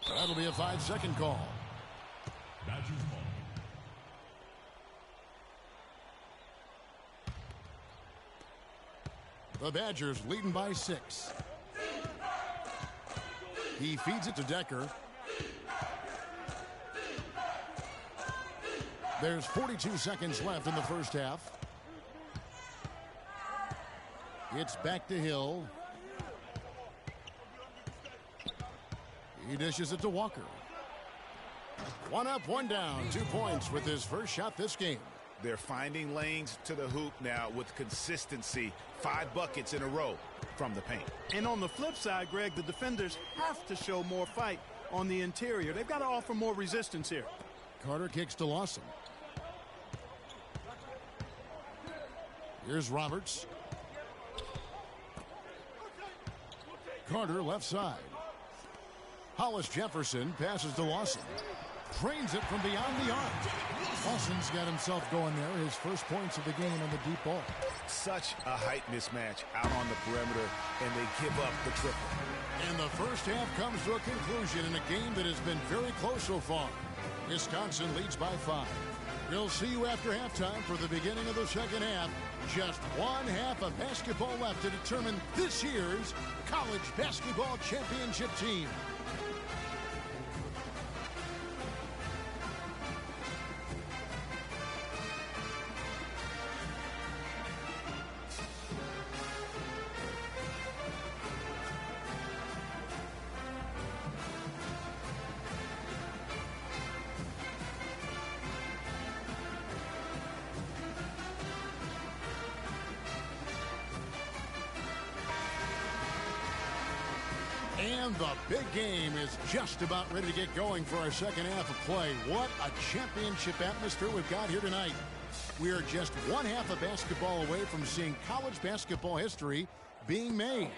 That'll be a 5-second call.
Badgers ball.
The Badgers leading by 6. He feeds it to Decker. There's 42 seconds left in the first half. It's back to Hill. He dishes it to Walker. 1 up, 1 down. 2 points with his first shot this game.
They're finding lanes to the hoop now with consistency. 5 buckets in a row from the paint.
And on the flip side, Greg, the defenders have to show more fight on the interior. They've got to offer more resistance here.
Carter kicks to Lawson. Here's Roberts. Carter left side. Hollis Jefferson passes to Lawson. Trains it from beyond the arc. Lawson's got himself going there. His first points of the game on the deep ball.
Such a height mismatch out on the perimeter, and they give up the triple.
And the first half comes to a conclusion in a game that has been very close so far. Wisconsin leads by 5. We'll see you after halftime for the beginning of the second half. Just 1 half of basketball left to determine this year's college basketball championship team. And the big game is just about ready to get going for our second half of play. What a championship atmosphere we've got here tonight. We are just 1 half of basketball away from seeing college basketball history being made.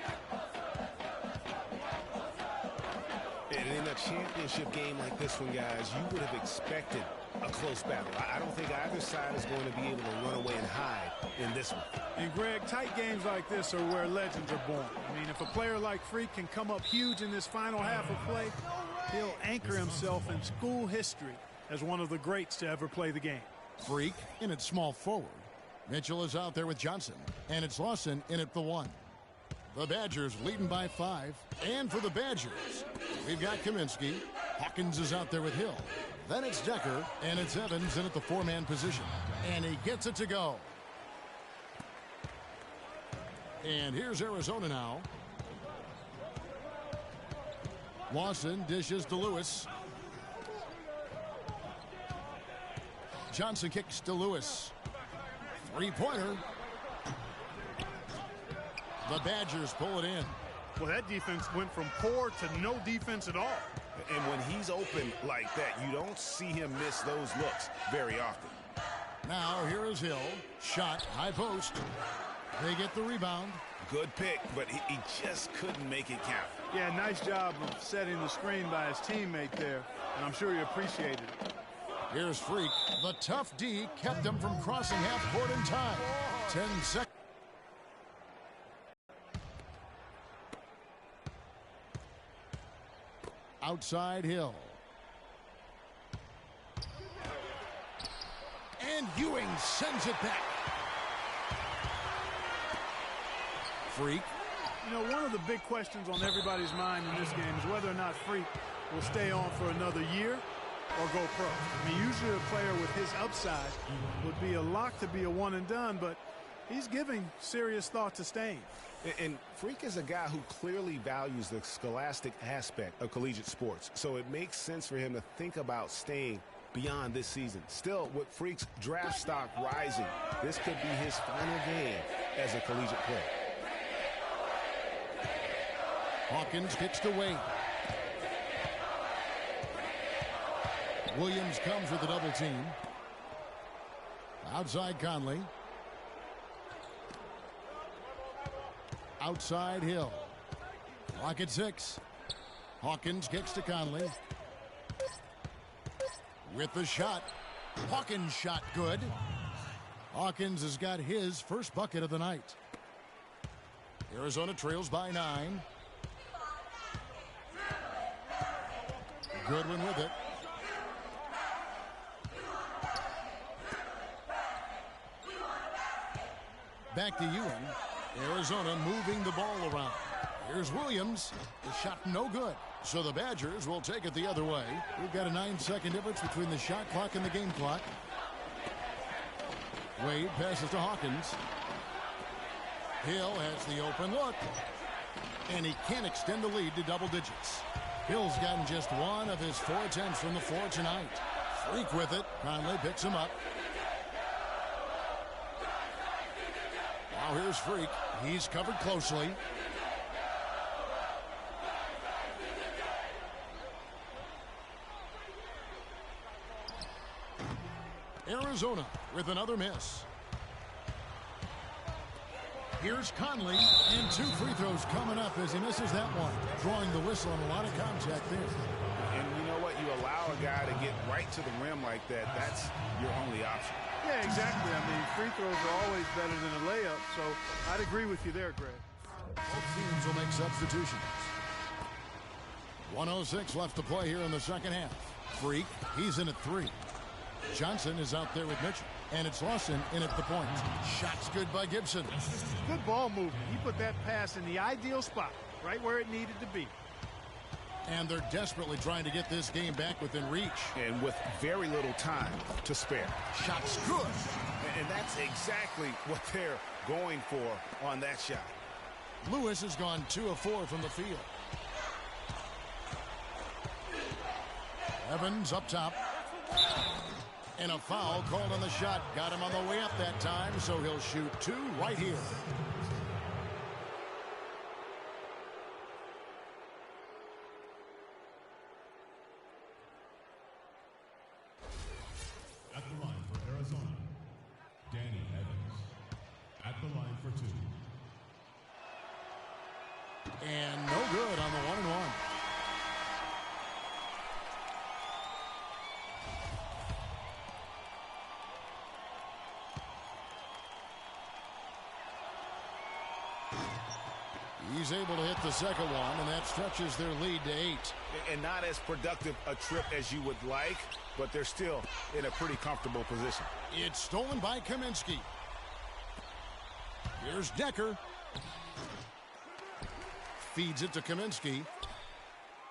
And in a championship game like this one, guys, you would have expected a close battle. I don't think either side is going to be able to run away and hide in this one.
And Greg, tight games like this are where legends are born. I mean, if a player like Freak can come up huge in this final half of play, he'll anchor himself in school history as one of the greats to ever play the game.
Freak in at small forward. Mitchell is out there with Johnson, and it's Lawson in at the 1. The Badgers leading by 5. And for the Badgers, we've got Kaminsky. Hawkins is out there with Hill. Then it's Decker, and it's Evans in at the 4-man position. And he gets it to go. And here's Arizona now. Lawson dishes to Lewis. Johnson kicks to Lewis. Three-pointer. The Badgers pull it in.
Well, that defense went from poor to no defense at all.
And when he's open like that, you don't see him miss those looks very often.
Now here is Hill. Shot, high post. They get the rebound.
Good pick, but he just couldn't make it count.
Yeah, nice job of setting the screen by his teammate there, and I'm sure he appreciated it.
Here's Freak. The tough D kept him from crossing half court in time. 10 seconds. Outside Hill. And Ewing sends it back. Freak.
You know, one of the big questions on everybody's mind in this game is whether or not Freak will stay on for another year or go pro. I mean, usually a player with his upside would be a lock to be a one and done, but he's giving serious thought to staying.
And Freak is a guy who clearly values the scholastic aspect of collegiate sports, so it makes sense for him to think about staying beyond this season. Still, with Freak's draft stock rising, this could be his final game as a collegiate player.
Hawkins kicks to Wade. Williams comes with a double team. Outside Conley. Outside Hill. Clock at 6. Hawkins kicks to Conley. With the shot. Hawkins shot good. Hawkins has got his first bucket of the night. Arizona trails by 9. Goodwin with it. Back to Ewing. Arizona moving the ball around. Here's Williams. The shot no good. So the Badgers will take it the other way. We've got a 9-second difference between the shot clock and the game clock. Wade passes to Hawkins. Hill has the open look. And he can't extend the lead to double digits. Hill's gotten just one of his 4 attempts from the floor tonight. Freak with it. Conley picks him up. Now here's Freak. He's covered closely. Arizona with another miss. Here's Conley, and 2 free throws coming up as he misses that one. Drawing the whistle and a lot of contact there.
And you know what? You allow a guy to get right to the rim like that, that's your only option.
Yeah, exactly. I mean, free throws are always better than a layup, so I'd agree with you there, Greg.
Both teams will make substitutions. 1:06 left to play here in the second half. Freak, he's in at 3. Johnson is out there with Mitchell. And it's Lawson in at the point. Shots good by Gibson.
Good ball movement. He put that pass in the ideal spot, right where it needed to be.
And they're desperately trying to get this game back within reach.
And with very little time to spare.
Shots good.
And that's exactly what they're going for on that shot.
Lewis has gone 2 of 4 from the field. Evans up top. And a foul called on the shot. Got him on the way up that time, so he'll shoot 2 right here.
At the line for Arizona, Danny Evans. At the line for 2.
And no good on the 1-and-1. He's able to hit the second one, and that stretches their lead to 8.
And not as productive a trip as you would like, but they're still in a pretty comfortable position.
It's stolen by Kaminsky. Here's Decker. Feeds it to Kaminsky.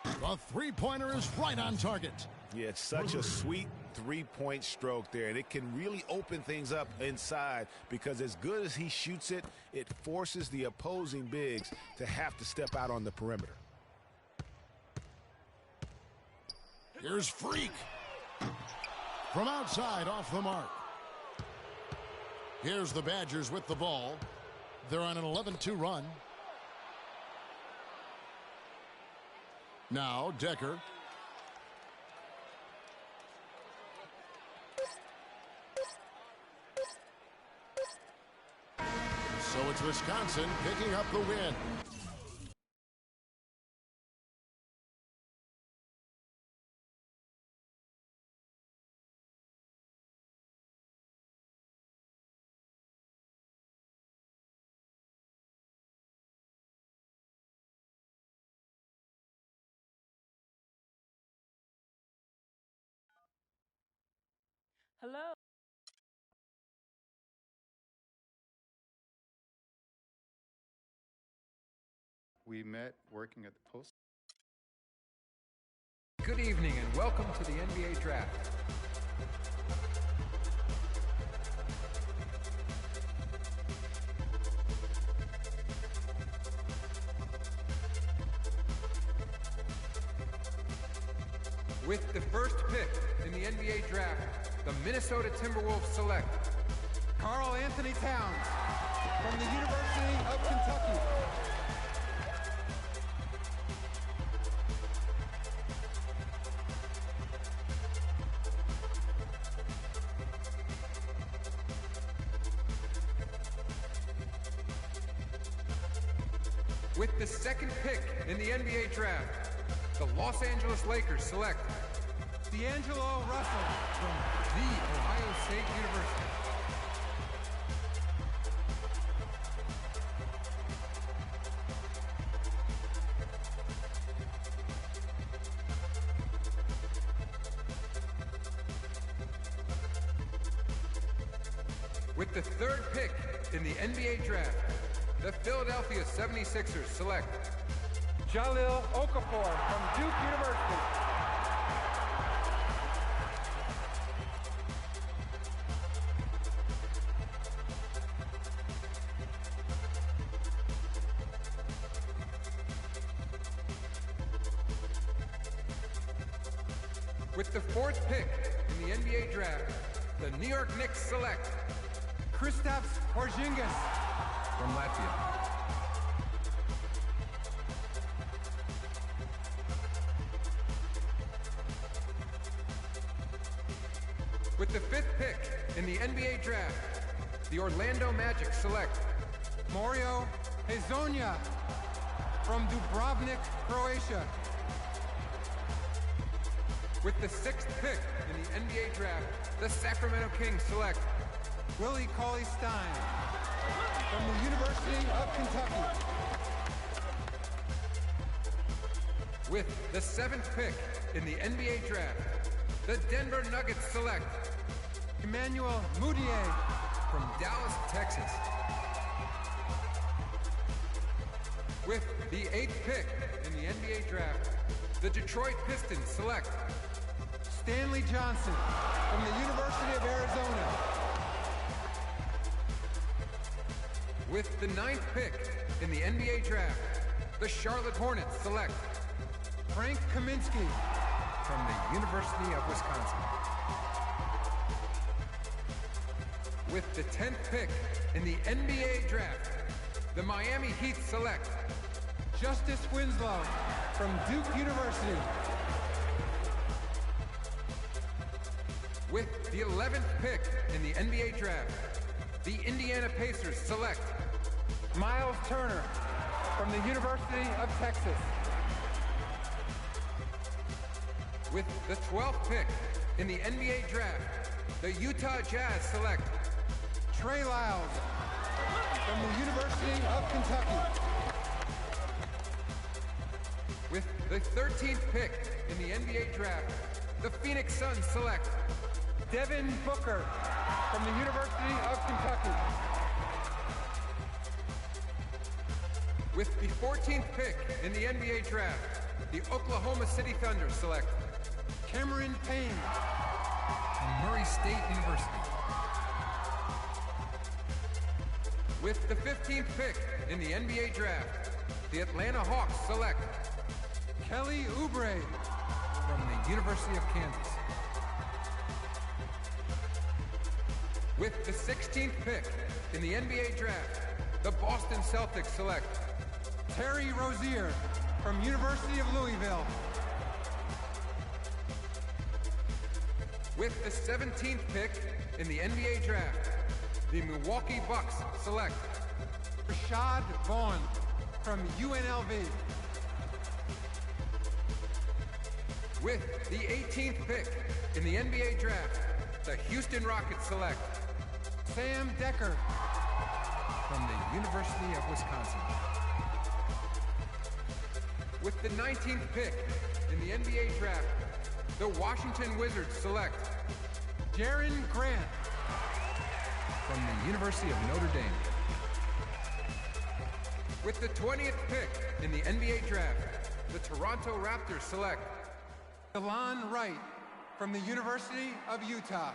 The three-pointer is right on target.
Yeah, it's such a sweet three-point stroke there, and it can really open things up inside because as good as he shoots it, it forces the opposing bigs to have to step out on the perimeter.
Here's Freak. From outside, off the mark. Here's the Badgers with the ball. They're on an 11-2 run. Now, Decker. So it's Wisconsin picking up the win.
Hello.
We met working at the post.
Good evening and welcome to the NBA Draft. With the first pick in the NBA Draft, the Minnesota Timberwolves select
Karl Anthony Towns from the University of Kentucky.
With the second pick in the NBA Draft, the Los Angeles Lakers select
D'Angelo Russell
from The Ohio State University. With the third pick in the NBA Draft, the Philadelphia 76ers select
Jahlil Okafor from Duke University.
With the fourth pick in the NBA Draft, the New York Knicks select
Kristaps Porzingis
from Latvia. With the fifth pick in the NBA Draft, the Orlando Magic select
Mario Hezonja from Dubrovnik, Croatia.
With the sixth pick in the NBA Draft, the Sacramento Kings select
Willie Cauley-Stein from the University of Kentucky.
With the seventh pick in the NBA Draft, the Denver Nuggets select
Emmanuel Mudiay
from Dallas, Texas. With the eighth pick in the NBA Draft, the Detroit Pistons select
Stanley Johnson from the University of Arizona.
With the ninth pick in the NBA Draft, the Charlotte Hornets select
Frank Kaminsky
from the University of Wisconsin. With the 10th pick in the NBA Draft, the Miami Heat select
Justice Winslow from Duke University.
With the 11th pick in the NBA Draft, the Indiana Pacers select
Miles Turner from the University of Texas.
With the 12th pick in the NBA Draft, the Utah Jazz select
Trey Lyles from the University of Kentucky.
With the 13th pick in the NBA draft, the Phoenix Suns select Devin Booker from the University of Kentucky. With the 14th pick in the NBA draft, the Oklahoma City Thunder select Cameron Payne from Murray State University. With the 15th pick in the NBA draft, the Atlanta Hawks select Kelly Oubre from the University of Kansas. With the 16th pick in the NBA draft, the Boston Celtics select Terry Rozier from University of Louisville. With the 17th pick in the NBA draft, the Milwaukee Bucks select Rashad Vaughn from UNLV. With the 18th pick in the NBA draft, the Houston Rockets select Sam Decker from the University of Wisconsin. With the 19th pick in the NBA draft, the Washington Wizards select Jaren Grant from the University of Notre Dame. With the 20th pick in the NBA draft, the Toronto Raptors select Delon Wright from the University of Utah.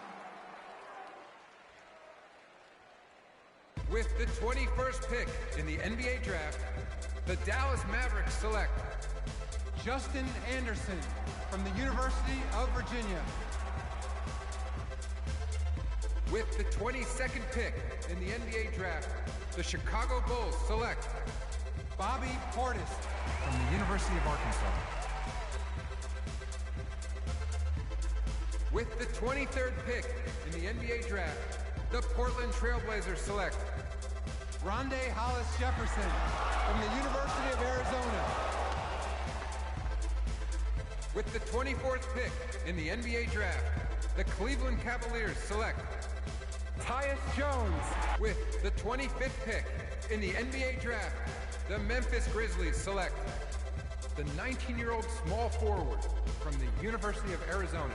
With the 21st pick in the NBA draft, the Dallas Mavericks select Justin Anderson from the University of Virginia. With the 22nd pick in the NBA draft, the Chicago Bulls select Bobby Portis from the University of Arkansas. With the 23rd pick in the NBA draft, the Portland Trailblazers select Rondé Hollis Jefferson from the University of Arizona. With the 24th pick in the NBA draft, the Cleveland Cavaliers select Tyus Jones. With the 25th pick in the NBA draft, the Memphis Grizzlies select the 19-year-old small forward from the University of Arizona.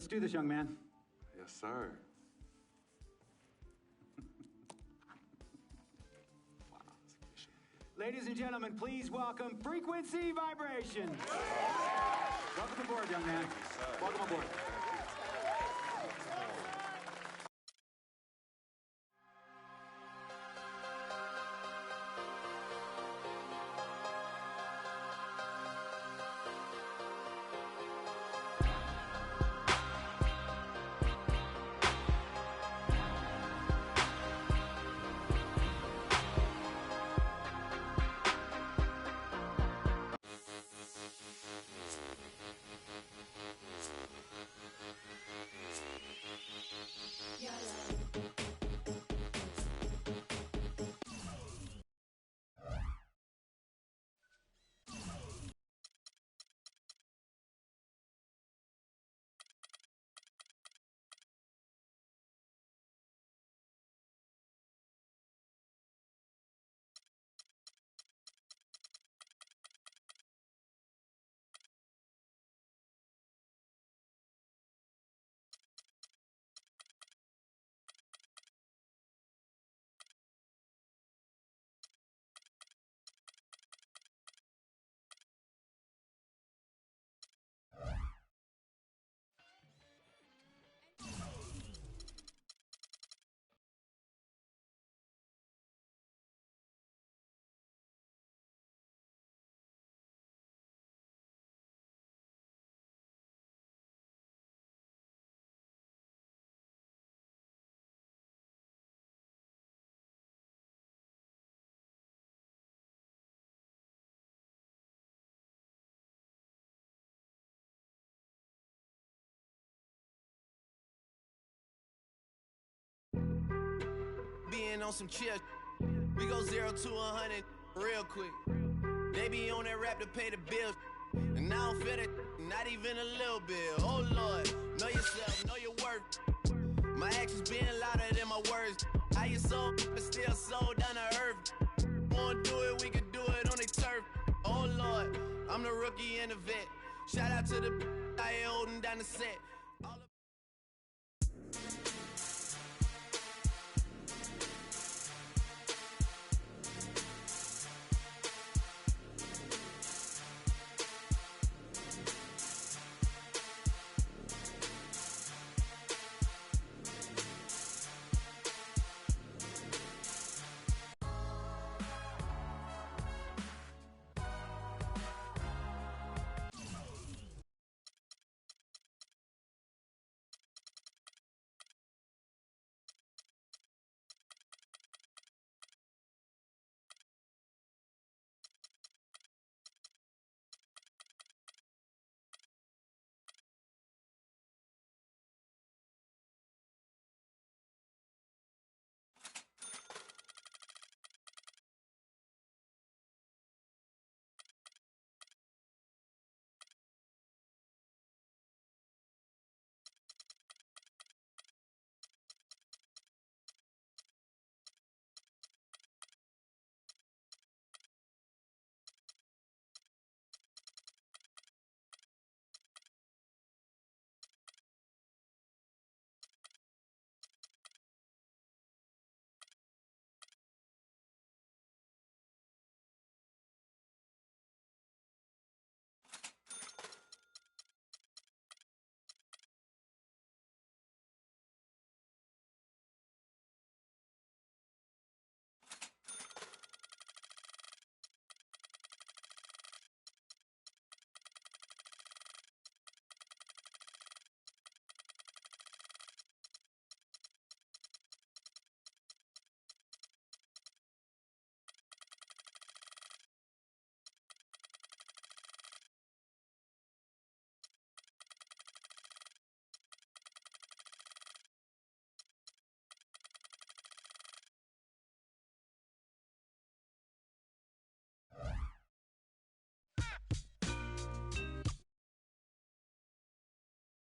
Let's do this, young man.
Yes, sir.
Ladies and gentlemen, please welcome Frequency Vibration. Welcome aboard, young man. Welcome aboard.
being on some chill. We go 0 to 100 real quick. They be on that rap to pay the bills. And I don't feel it, not even a little bit. Oh Lord, know yourself, know your worth. My actions being louder than my words. How you so, but still so down to earth. Wanna do it, we can do it on the turf. Oh Lord, I'm the rookie and the vet. Shout out to the I holding down the set.